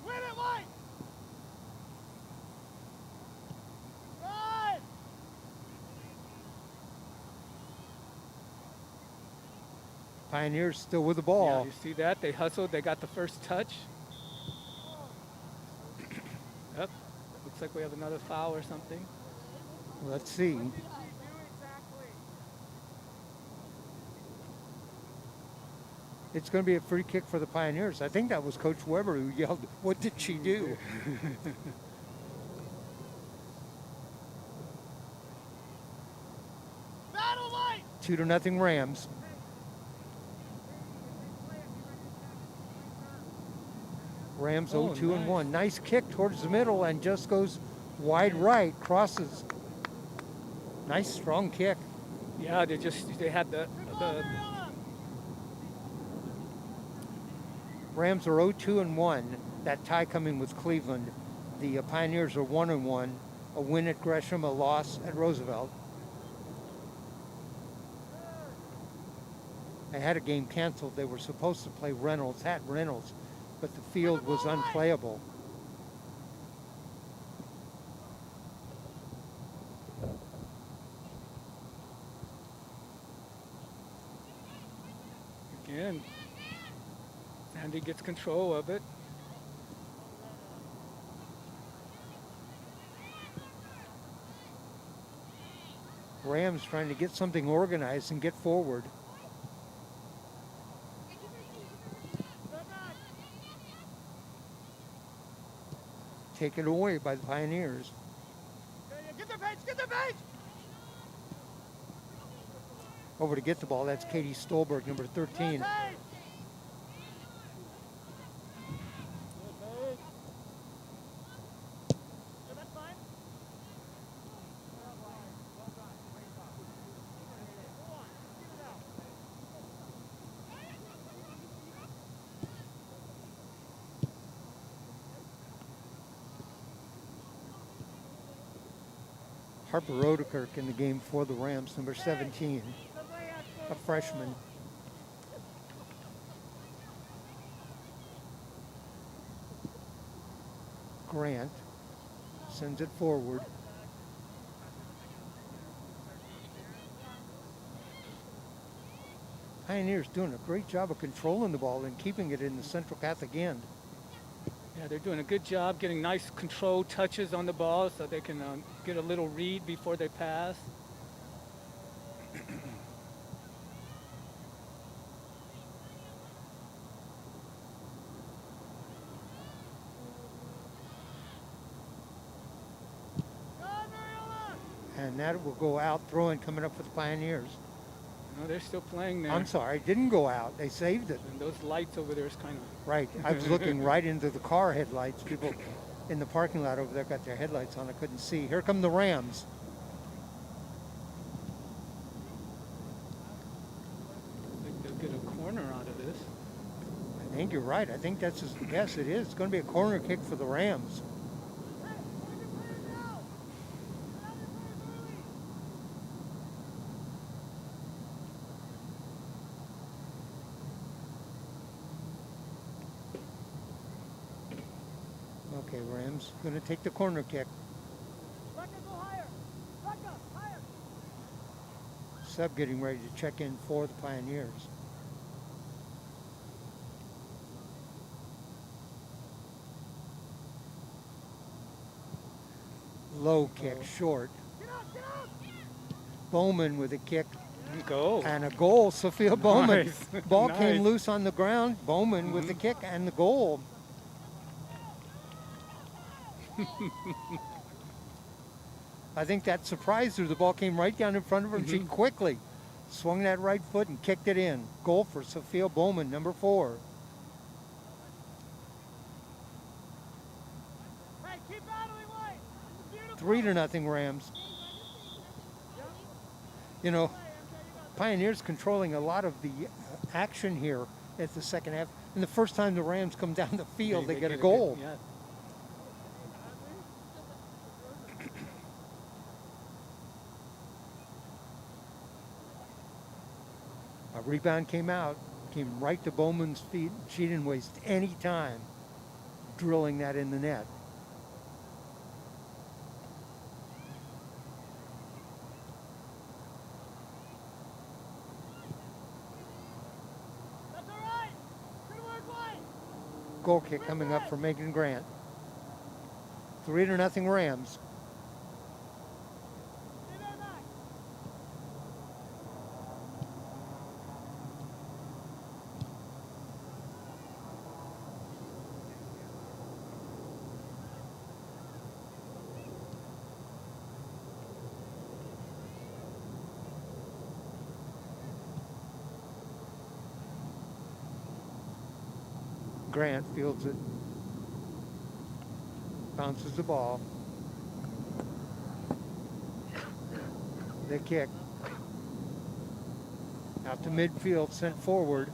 Win it, White! Run! Pioneers still with the Yeah, ball. you see that? They hustled. They got the first touch. Yep. Looks like we have another foul or something. Let's see. It's going to be a free kick for the Pioneers. I think that was Coach Weber who yelled, "What did she do?" Battle White! 2-0 Rams. Rams 0-2-1. Nice kick towards the middle and just goes wide right, crosses. Nice strong kick. Yeah, they had the Rams are 0-2-1. That tie coming with Cleveland. The Pioneers are 1-1. A win at Gresham, a loss at Roosevelt. They had a game canceled. They were supposed to play Reynolds, but the field was unplayable. again. Sandy gets control of it. Rams trying to get something organized and get forward. Taken away by the Pioneers. Get their page! Get their page! Over to get the ball. That's Katie Stolberg, number 13. Page! That's fine. Harper Rodekirk in the game for the Rams, number 17, a freshman. Grant sends it forward. Pioneers doing a great job of controlling the ball and keeping it in the Central Catholic end. Yeah, they're doing a good job getting nice control touches on the ball so they can get a little read before they pass. And that will go out, throwing coming up for the Pioneers. No, they're still playing there. I'm sorry, it didn't go out. They saved it. And those lights over there is kind of... Right. I was looking right into the car headlights. People in the parking lot over there got their headlights on. I couldn't see. Here come the Rams. I think they'll get a corner out of this. I think you're right. I think that's just, yes, it is. It's going to be a corner kick for the Rams. Okay, Rams going to take the corner kick. Becca, go higher! Becca, higher! Sub getting ready to check in for the Pioneers. Low kick, short. Get up, get up! Bowman with a kick Goal. and a goal. Sophia Bowman. Nice. Ball Nice. came loose on the ground. Bowman with the kick and the goal. I think that surprised her. The ball came right down in front of her and she quickly swung that right foot and kicked it in. Goal for Sophia Bowman, number 4. Hey, keep battling, White! Beautiful! 3-0 Rams. You know, Pioneers controlling a lot of the action here at the second half. And the first time the Rams come down the field, they get a goal. Yeah. Rebound came out, came right to Bowman's feet. She didn't waste any time drilling that in the net. That's all right. Good work, White. Goal kick coming up for Megan Grant. 3-0 Rams. Stay there, Max. Grant fields it. Bounces the ball. The kick. Out to midfield, sent forward.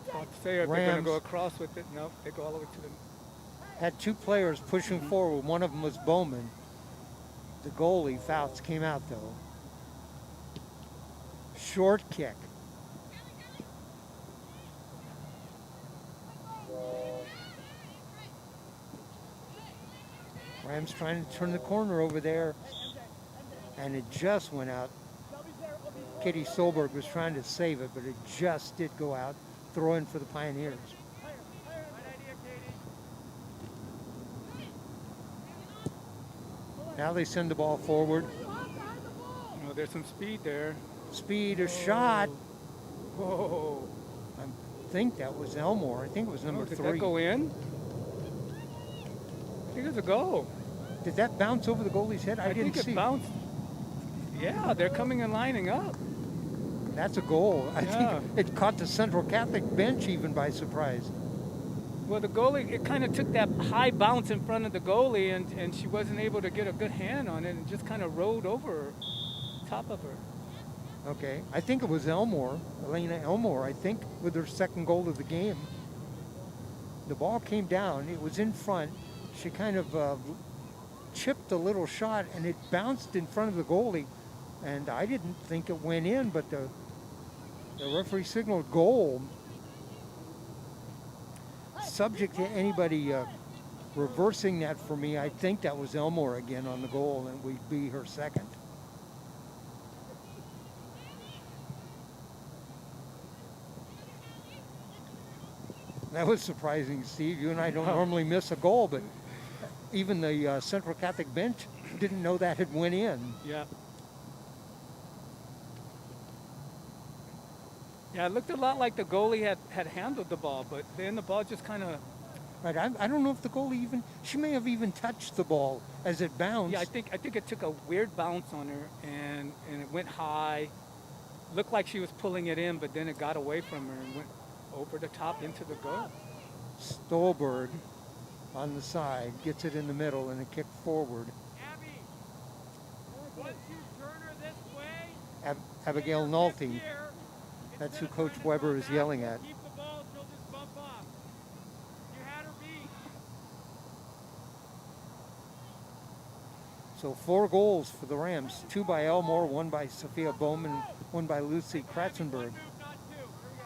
About to say, if they're going to Rams. go across with it, no, they go all the way to the. Had two players pushing forward. One of them was Bowman. The goalie, Fouts, came out though. Short kick. Rams trying to turn the corner over there, and it just went out. Katie Solberg was trying to save it, but it just did go out. Throw in for the Pioneers. Now they send the ball forward. Oh, there's some speed there. Speed, a shot. Whoa. I think that was Elmore. I think it was number Did 3. that go in? I think it was a goal. Did that bounce over the goalie's head? I didn't think see. it bounced. Yeah, they're coming and lining up. That's a goal. I Yeah. think it caught the Central Catholic bench even by surprise. Well, the goalie, it kind of took that high bounce in front of the goalie, and she wasn't able to get a good hand on it, and just kind of rode over her, top of her. Okay. I think it was Elmore, Elena Elmore, I think, with her second goal of the game. The ball came down. It was in front. She kind of chipped a little shot, and it bounced in front of the goalie. And I didn't think it went in, but the referee signaled goal. Subject to anybody reversing that for me, I think that was Elmore again on the goal, and we'd be her second. That was surprising, Steve. You and I don't normally miss a goal, but even the Central Catholic bench didn't know that had went in. Yeah. Yeah, it looked a lot like the goalie had handled the ball, but then the ball just kind of. Right, I don't know if the goalie even, she may have even touched the ball as it bounced. Yeah, I think it took a weird bounce on her, and it went high. Looked like she was pulling it in, but then it got away from her and went over the top into the goal. Stolberg on the side, gets it in the middle and a kick forward. Abby, once you turn her this way, Abigail Nolte, here, that's who instead of Coach trying to Weber go is back, yelling at. keep the ball, she'll just bump off. You had her beat. So 4 goals for the Rams, 2 by Elmore, 1 by Sophia Bowman, 1 by Lucy Kratzenberg. Move, not 2. Here we go.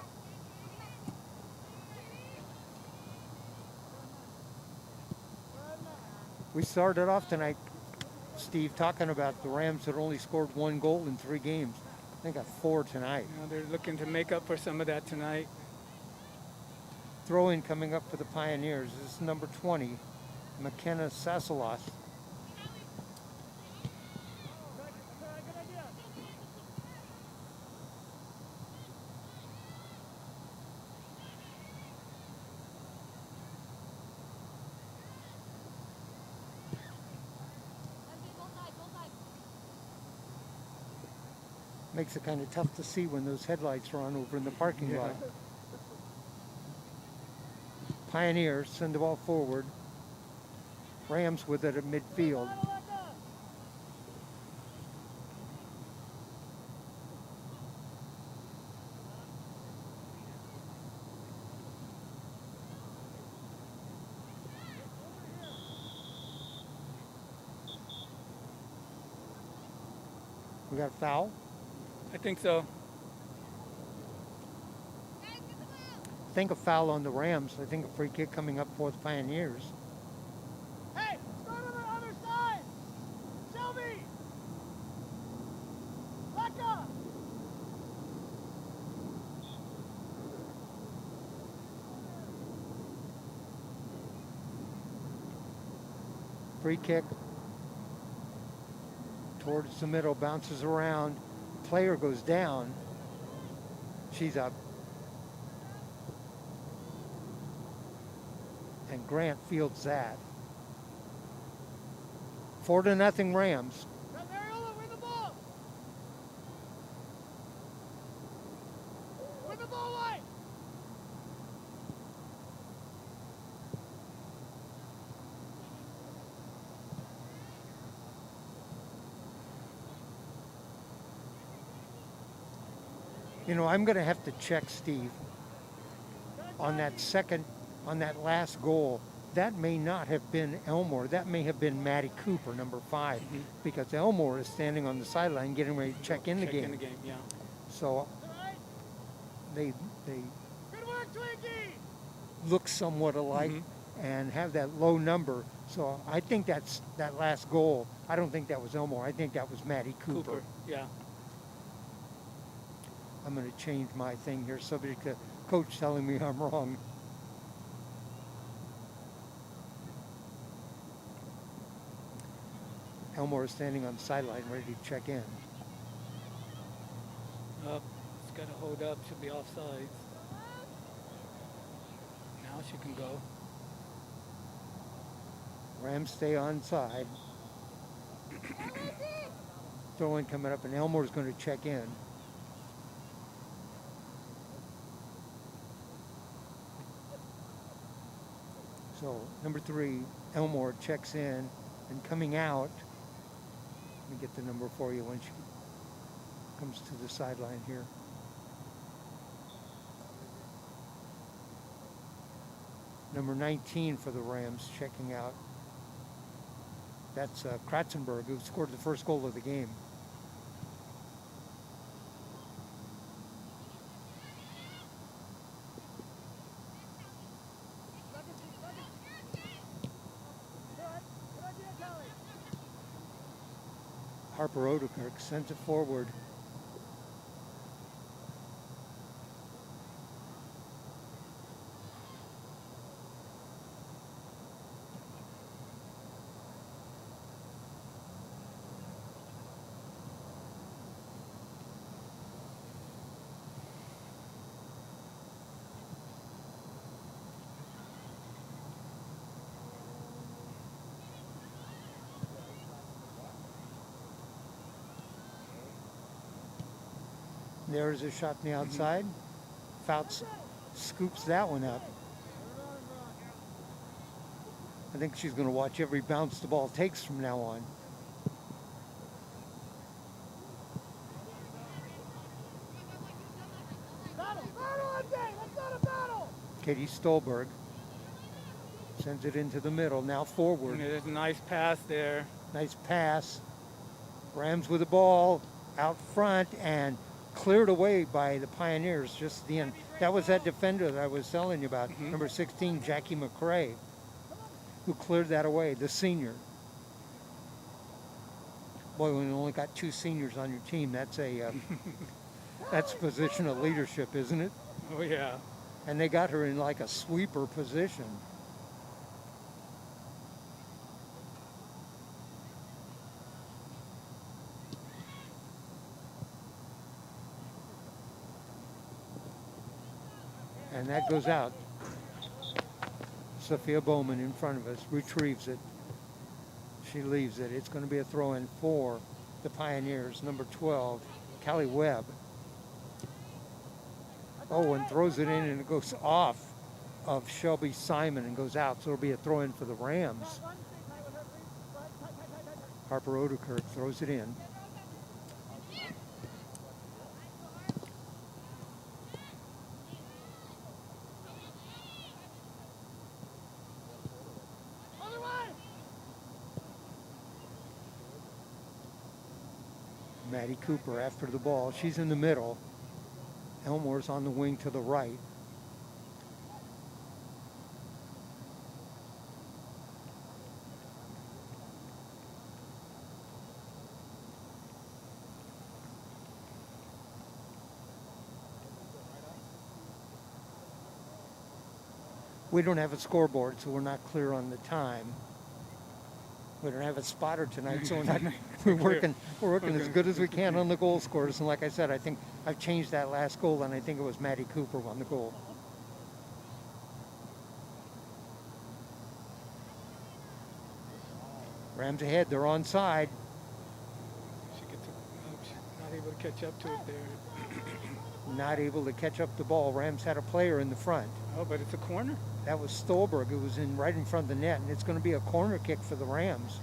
We started off tonight, Steve, talking about the Rams that only scored 1 goal in 3 games. They got 4 tonight. You know, they're looking to make up for some of that tonight. Throw-in coming up for the Pioneers. This is number 20, McKenna Sasselos. Good idea. Makes it kind of tough to see when those headlights are on over in the parking lot. Pioneers send the ball forward. Rams with it at midfield. We got a foul? I think so. I think a foul on the Rams. I think a free kick coming up for the Pioneers. Hey, let's go to the other side. Shelby. Back up. Free kick towards the middle, bounces around. Player goes down. She's up. And Grant fields that. 4-0 Rams. Now, Mariola, win the ball. Win the ball wide. You know, I'm going to have to check Steve on that last goal. That may not have been Elmore. That may have been Maddie Cooper, number 5, because Elmore is standing on the sideline getting ready to check in the game. Yeah. So All right. they Good work, Twinkie. look somewhat alike and have that low number. So I think that's that last goal. I don't think that was Elmore. I think that was Maddie Cooper. Yeah. I'm going to change my thing here, subject to coach telling me I'm wrong. Elmore is standing on the sideline ready to check in. Up. It's got to hold up. Should be offsides. Now she can go. Rams stay onside. Throw in coming up, and Elmore's going to check in. So number 3, Elmore checks in, and coming out. Let me get the number for you when she comes to the sideline here. Number 19 for the Rams checking out. That's Kratzenberg, who scored the first goal of the game. Harper Odekirk sends it forward. There's a shot on the outside. Fouts scoops that one up. I think she's going to watch every bounce the ball takes from now on. Battle, MJ. Let's go to battle. Katie Stolberg sends it into the middle. Now forward. Yeah, there's a nice pass there. Nice pass. Rams with the ball out front and cleared away by the Pioneers just at the end. That was that defender that I was telling you about, number 16, Jackie McCrae, who cleared that away, the senior. Boy, when you only got 2 seniors on your team, that's a that's a position of leadership, isn't it? Oh, yeah. And they got her in like a sweeper position. And that goes out. Sophia Bowman in front of us retrieves it. She leaves it. It's going to be a throw-in for the Pioneers. Number 12, Callie Webb. Oh, and throws it in, and it goes off of Shelby Simon and goes out. So it'll be a throw-in for the Rams. Harper Odekirk throws it in. Maddie Cooper after the ball. She's in the middle. Elmore's on the wing to the right. We don't have a scoreboard, so we're not clear on the time. We don't have a spotter tonight, so we're working as good as we can on the goal scorers. And like I said, I think I've changed that last goal, and I think it was Maddie Cooper won the goal. Rams ahead. They're onside. She gets not able to catch up to it there. Not able to catch up the ball. Rams had a player in the front. Oh, but it's a corner. That was Stolberg. It was in right in front of the net, and it's going to be a corner kick for the Rams.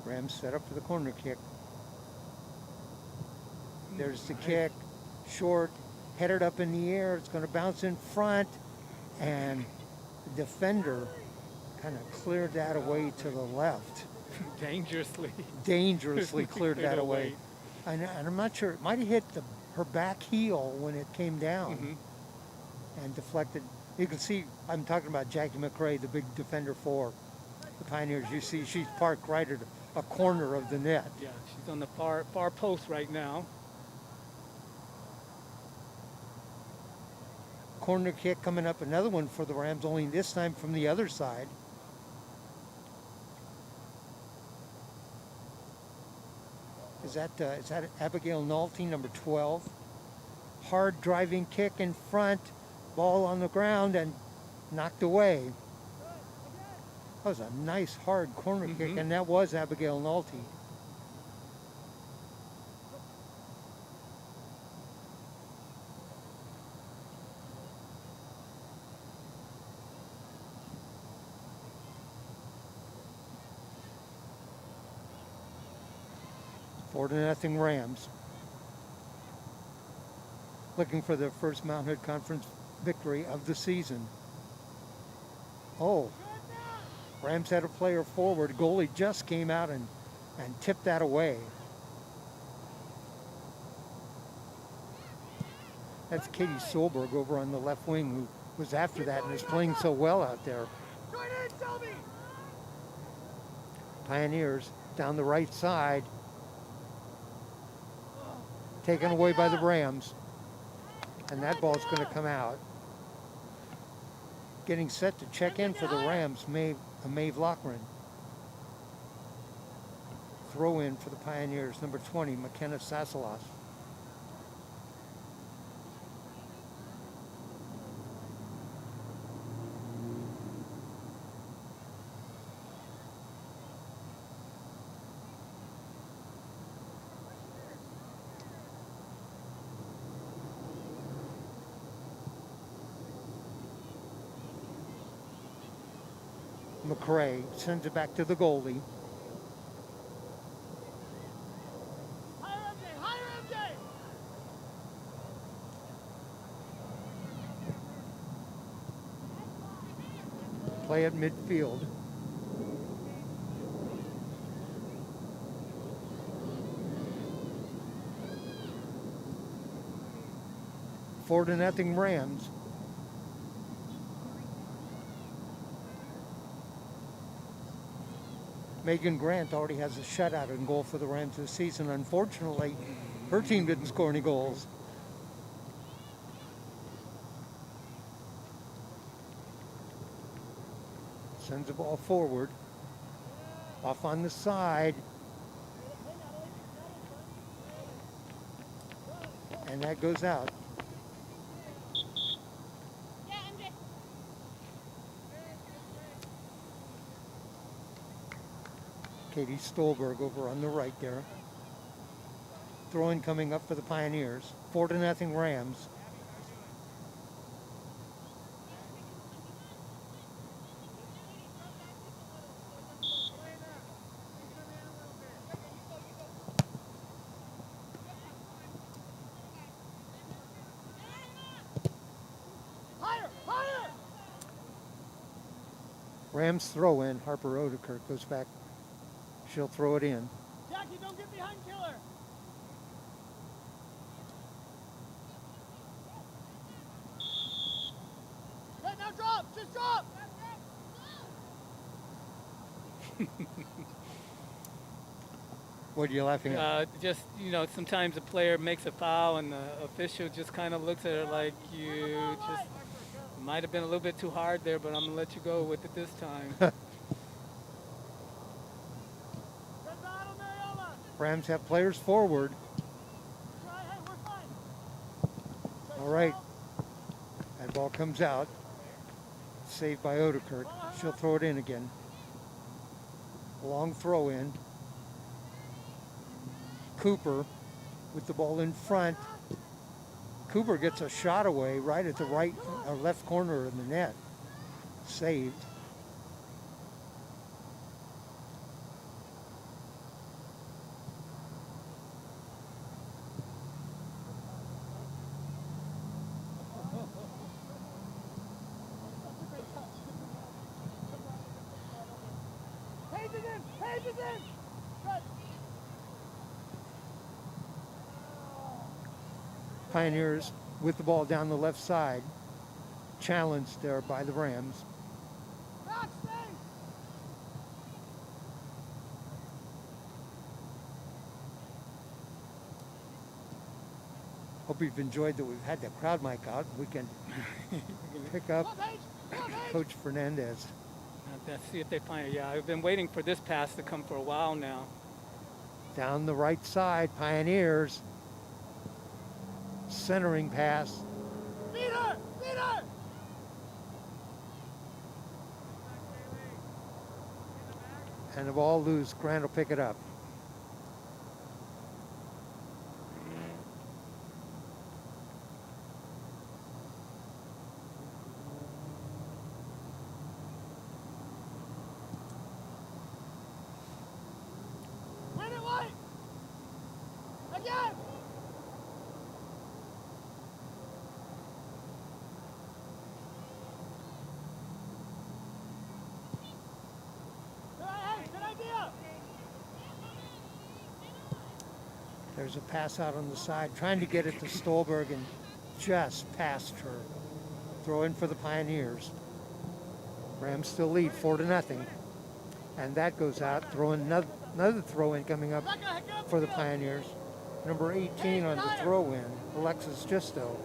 Rams set up for the corner kick. There's the kick, short, headed up in the air. It's going to bounce in front, and the defender kind of cleared that away to the left. Dangerously cleared that away. And I'm not sure, it might have hit her back heel when it came down and deflected. You can see, I'm talking about Jackie McRae, the big defender for the Pioneers. You see she's parked right at a corner of the net. Yeah, she's on the far post right now. Corner kick coming up, another one for the Rams, only this time from the other side. Is that Abigail Nolte, number 12? Hard driving kick in front, ball on the ground and knocked away. That was a nice hard corner kick, and that was Abigail Nolte. Four to nothing Rams. Looking for their first Mount Hood Conference victory of the season. Oh, Rams had a player forward. Goalie just came out and tipped that away. That's Katie Solberg over on the left wing, who was after that and is playing so well out there. Pioneers down the right side. Taken away by the Rams. And that ball's going to come out. Getting set to check in for the Rams, Maeve Loughran. Throw in for the Pioneers, number 20, McKenna Sasalas. McRae sends it back to the goalie. Play at midfield. Four to nothing Rams. Megan Grant already has a shutout in goal for the Rams this season. Unfortunately, her team didn't score any goals. Sends the ball forward. Off on the side. And that goes out. Katie Stolberg over on the right there. Throw-in coming up for the Pioneers. 4 to nothing Rams. Rams throw in. Harper Odekirk goes back. She'll throw it in. Jackie, don't get behind Killer. Hey, now drop. Just drop. What are you laughing at? Just, you know, sometimes a player makes a foul and the official just kind of looks at her like you just might have been a little bit too hard there, but I'm going to let you go with it this time. Good battle, Mariola. Rams have players forward. Try, hey, we're fine. All right. That ball comes out. Saved by Odekirk. She'll throw it in again. Long throw in. Cooper with the ball in front. Cooper gets a shot away right at the right or left corner of the net. Saved. Page is in. Page is in. Good. Pioneers with the ball down the left side. Challenged there by the Rams. Back, stay. Hope you've enjoyed that we've had the crowd mic out. We can pick up Come on, Paige. Come on, Paige. Coach Fernandez. Let's see if they find it. Yeah, I've been waiting for this pass to come for a while now. Down the right side, Pioneers. Centering pass. Beat her. Beat her. And the ball loose. Grant will pick it up. Win it, White. Again. Hey, good idea. There's a pass out on the side, trying to get it to Stolberg and just passed her. Throw in for the Pioneers. Rams still lead 4-0. And that goes out. Throw in another throw in coming up Becca, get up for the field. Pioneers. Number 18 on the throw in, Alexis Gisto.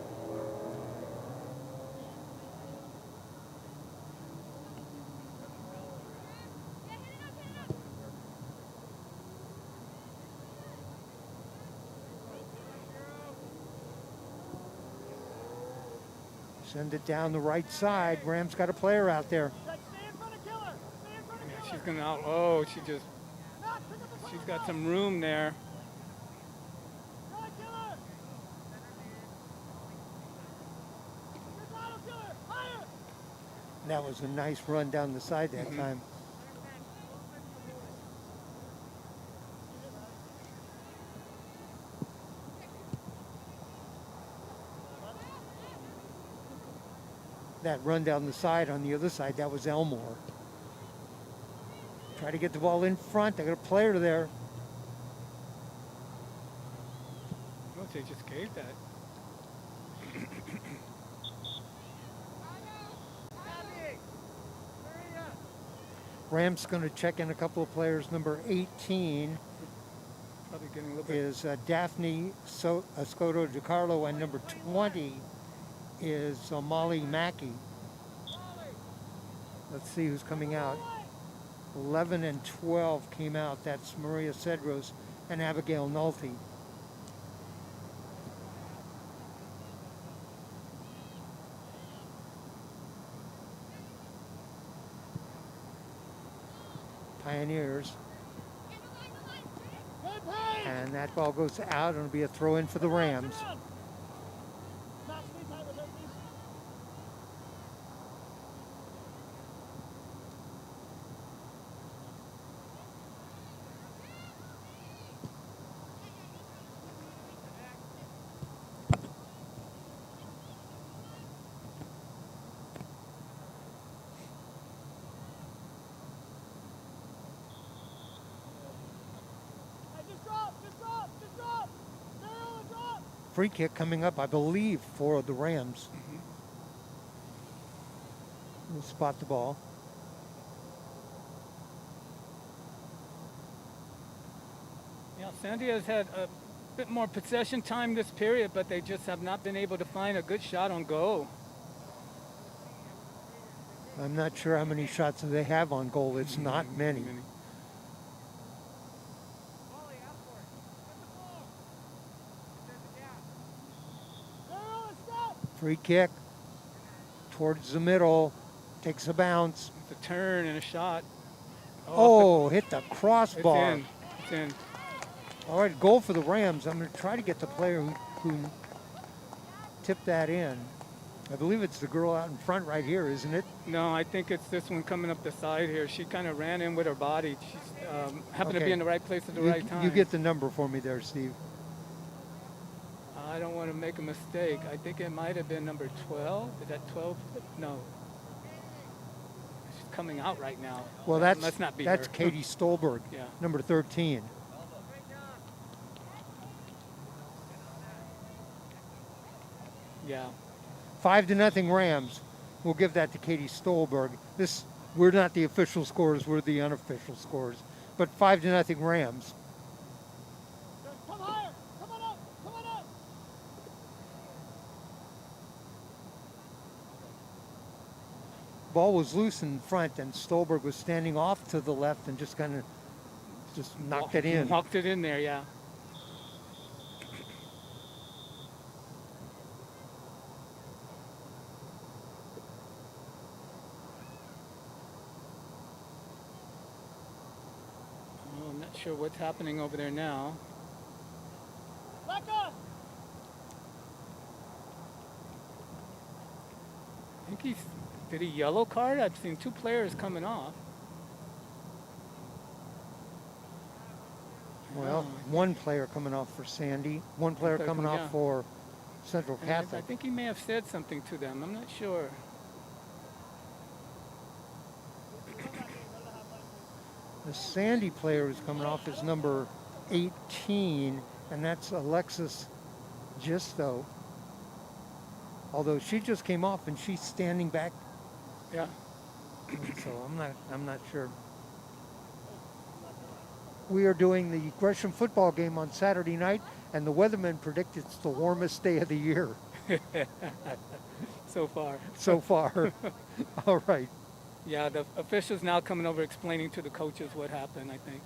Send it down the right side. Rams got a player out there. Stay in front of Killer. Stay in front of Yeah, Killer. she's going to out. Oh, she just, Matt, pick up the she's front got ball. some room there. Try, Killer. Good battle, Killer. Higher. That was a nice run down the side that time. That run down the side on the other side, that was Elmore. Try to get the ball in front. They got a player there. Oh, they just gave that. Abby. Maria. Rams going to check in a couple of players. Number 18 Probably getting a little bit. is Daphne Escoto DiCarlo, and number 20 is Molly Mackey. Let's see who's coming out. 11 and 12 came out. That's Maria Cedros and Abigail Nolte. Pioneers. Good Paige. And that ball goes out, and it'll be a throw in for the Rams. Matt, stay tight with her, please. Free kick coming up, I believe, for the Rams. We'll spot the ball. Yeah, Sandy has had a bit more possession time this period, but they just have not been able to find a good shot on goal. I'm not sure how many shots they have on goal. It's not many. Free kick towards the middle. Takes a bounce. It's a turn and a shot. Oh, hit the It's crossbar. in. It's in. All right, goal for the Rams. I'm going to try to get the player who tipped that in. I believe it's the girl out in front right here, isn't it? No, I think it's this one coming up the side here. She kind of ran in with her body. She's happened to Okay. be in the right place at the You, right time. you get the number for me there, Steve. I don't want to make a mistake. I think it might have been number 12. Is that 12? No. She's coming out right now. Well, That that's must not be that's her. Katie Stolberg, Yeah. number 13. Yeah. 5-0 Rams. We'll give that to Katie Stolberg. We're not the official scores, we're the unofficial scores. But 5-0 Rams. Come higher! Come on up! Come on up! Ball was loose in front, and Stolberg was standing off to the left and just kind of knocked it in. Walked it in there, yeah. Oh, I'm not sure what's happening over there now. Back up! I think did he yellow card? I've seen two players coming off. Well, one player coming off for Sandy, one player player coming coming off out. for Central And I Catholic. think he may have said something to them. I'm not sure. The Sandy player who's coming off is number 18, and that's Alexis Gisto. Although she just came off and she's standing back, Yeah. so I'm not sure. We are doing the Gresham football game on Saturday night, and the weathermen predict it's the warmest day of the year So far. so far. All right. Yeah, the officials now coming over explaining to the coaches what happened, I think.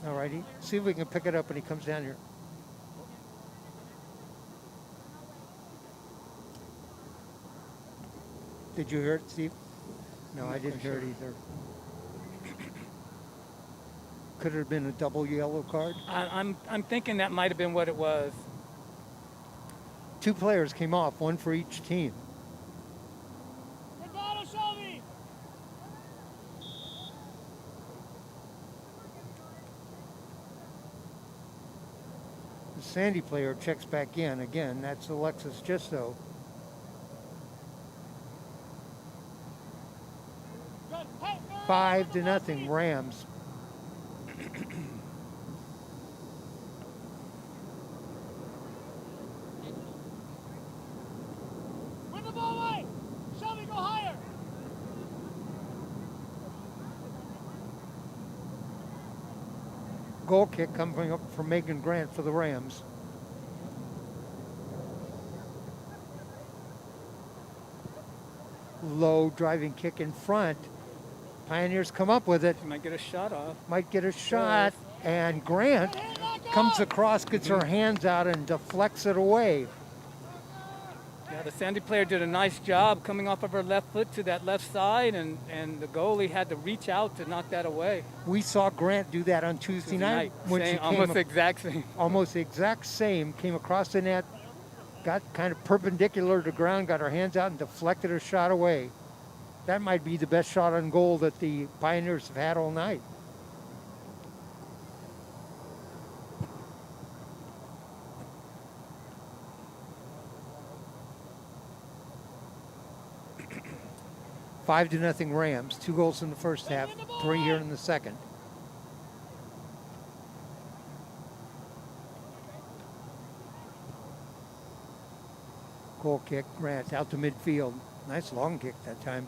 All righty. See if we can pick it up when he comes down here. Did you hear it, Steve? No, I didn't hear it either. Could it have been a double yellow card? I'm thinking that might have been what it was. Two players came off, one for each team. Ricardo, show me! The Sandy player checks back in. Again, that's Alexis Gisto. Good. Hey, 5-0 Rams. Win the ball away! Show me, go higher! Goal kick coming up from Megan Grant for the Rams. Low driving kick in front. Pioneers come up with it. She might get a shot off. Might get a shot. And Grant comes across, gets her hands out, and deflects it away. Yeah, the Sandy player did a nice job coming off of her left foot to that left side, and the goalie had to reach out to knock that away. We saw Grant do that on Tuesday night when Same, she almost came the exact same. almost the exact same, came across the net, got kind of perpendicular to the ground, got her hands out and deflected her shot away. That might be the best shot on goal that the Pioneers have had all night. Five to nothing Rams. 2 goals in the first half, 3 here in the second. Goal kick, Grant out to midfield. Nice long kick that time.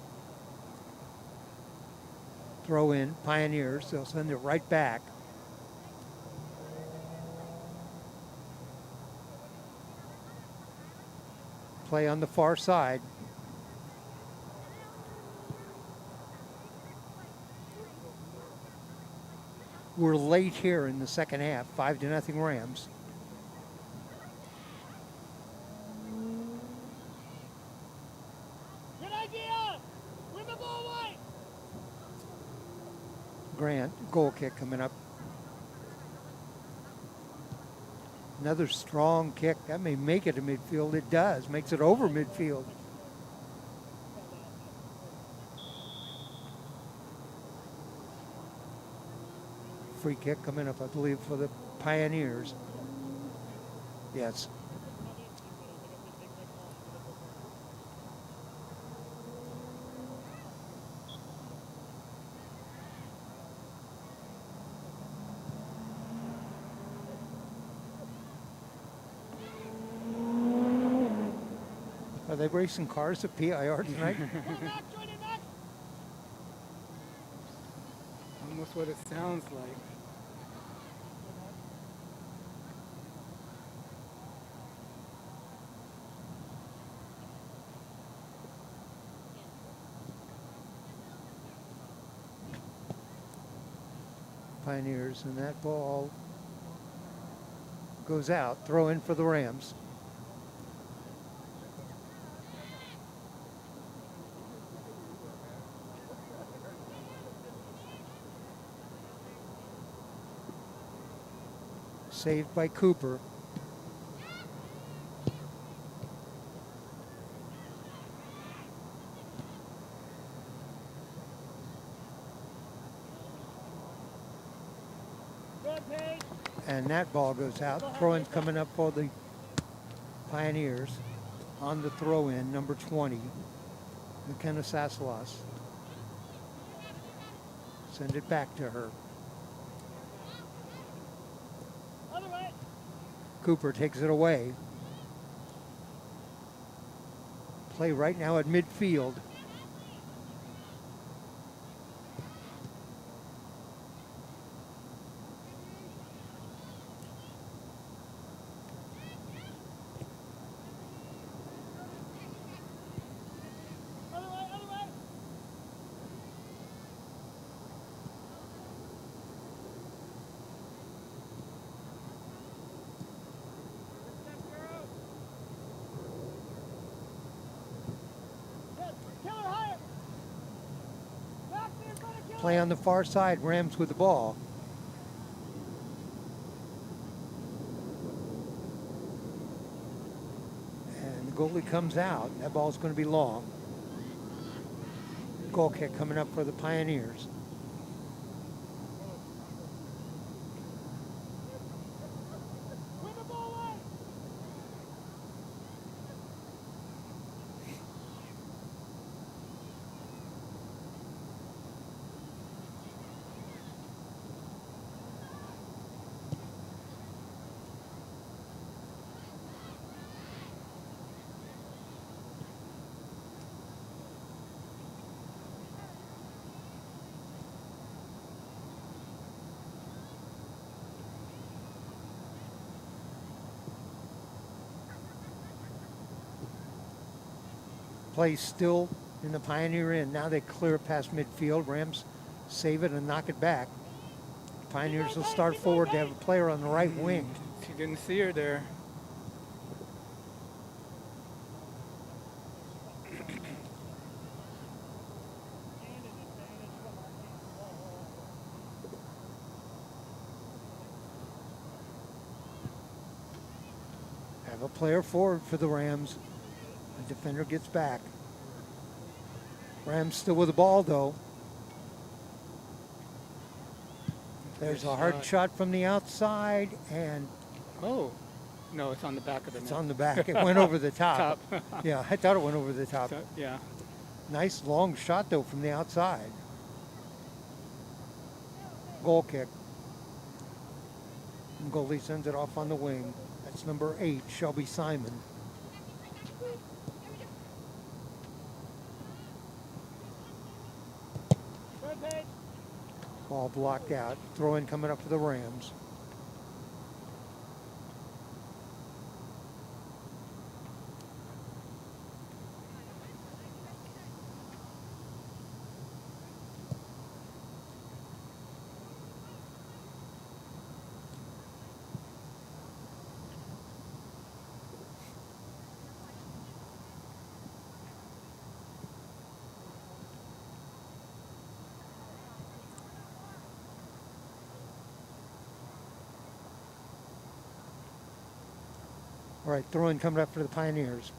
Throw in, Pioneers. They'll send it right back. Play on the far side. We're late here in the second half, 5-0 Rams. Good idea! Win the ball away! Grant, goal kick coming up. Another strong kick. That may make it to midfield. It does. Makes it over midfield. Free kick coming up, I believe, for the Pioneers. Yes. Are they racing cars at PIR tonight? Almost what it sounds like. Pioneers, and that ball goes out. Throw in for the Rams. Saved by Cooper. And that ball goes out. Throw-in's coming up for the Pioneers. On the throw-in, number 20, McKenna Sassalas. Send it back to her. Cooper takes it away. Play right now at midfield. Play on the far side, Rams with the ball. And the goalie comes out. That ball's going to be long. Goal kick coming up for the Pioneers. Play still in the Pioneer end. Now they clear it past midfield. Rams save it and knock it back. Pioneers will start forward. They have a player on the right wing. You didn't see her there. Have a player forward for the Rams. The defender gets back. Rams still with the ball though. There's a hard shot from the outside, and oh, no, it's on the back of the net. It's on the back. It went over the top. Top. Yeah, I thought it went over the top. So, yeah. Nice long shot though from the outside. Goal kick. And goalie sends it off on the wing. That's number 8, Shelby Simon. Ball blocked out. Throw in coming up for the Rams. All right, throw in coming up for the Pioneers.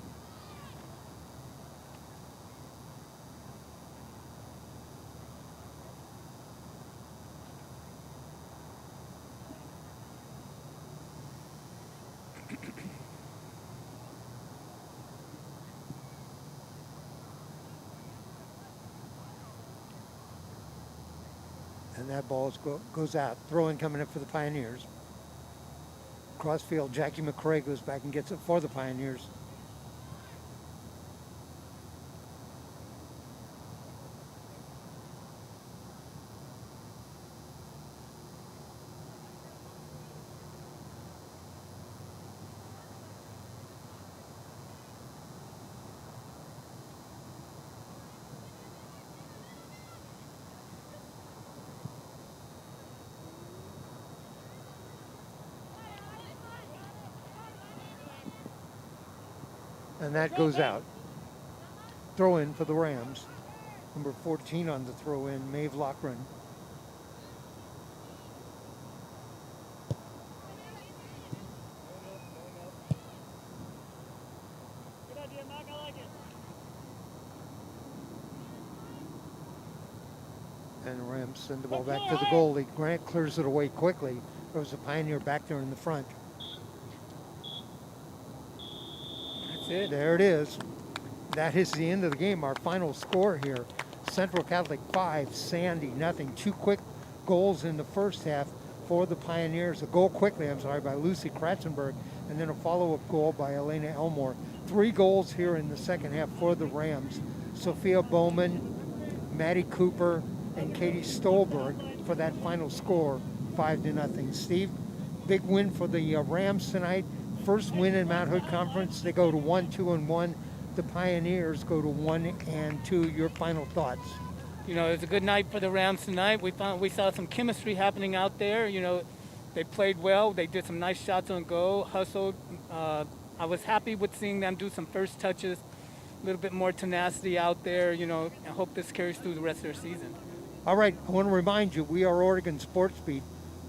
And that ball goes out. Throw in coming up for the Pioneers. Crossfield, Jackie McCrae goes back and gets it for the Pioneers. And that goes out. Throw in for the Rams. Number 14 on the throw in, Maeve Lochran. Good idea, Mac. I like it. And the Rams send the ball back to the goalie. Grant clears it away quickly. There was a Pioneer back there in the front. That's it. There it is. That is the end of the game. Our final score here. Central Catholic 5, Sandy nothing. 2 quick goals in the first half for the Pioneers. A goal quickly, by Lucy Kratzenberg, and then a follow-up goal by Elena Elmore. 3 goals here in the second half for the Rams. Sophia Bowman, Maddie Cooper, and Katie Stolberg for that final score, 5-0. Steve, big win for the Rams tonight. First win in Mount Hood Conference. They go to 1-2-1. The Pioneers go to 1-2. Your final thoughts? You know, it was a good night for the Rams tonight. We saw some chemistry happening out there. You know, they played well. They did some nice shots on goal, hustled. I was happy with seeing them do some first touches, a little bit more tenacity out there. You know, I hope this carries through the rest of their season. All right, I want to remind you, we are Oregon Sports Beat.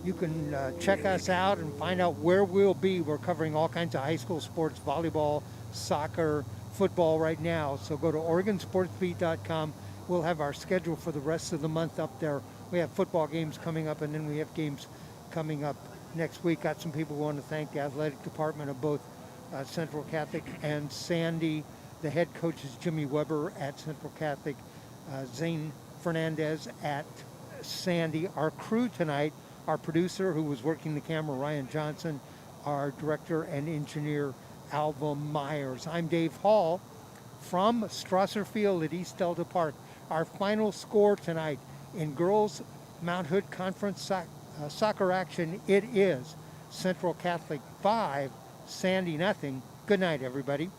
You can check us out and find out where we'll be. We're covering all kinds of high school sports, volleyball, soccer, football right now. So go to OregonSportsBeat.com. We'll have our schedule for the rest of the month up there. We have football games coming up, and then we have games coming up next week. Got some people who want to thank the athletic department of both Central Catholic and Sandy. The head coach is Jimmy Weber at Central Catholic, Zane Fernandez at Sandy. Our crew tonight, our producer who was working the camera, Ryan Johnson, our director and engineer, Alva Myers. I'm Dave Hall from Strasser Field at East Delta Park. Our final score tonight in girls Mount Hood Conference soccer action, it is Central Catholic 5, Sandy nothing. Good night, everybody.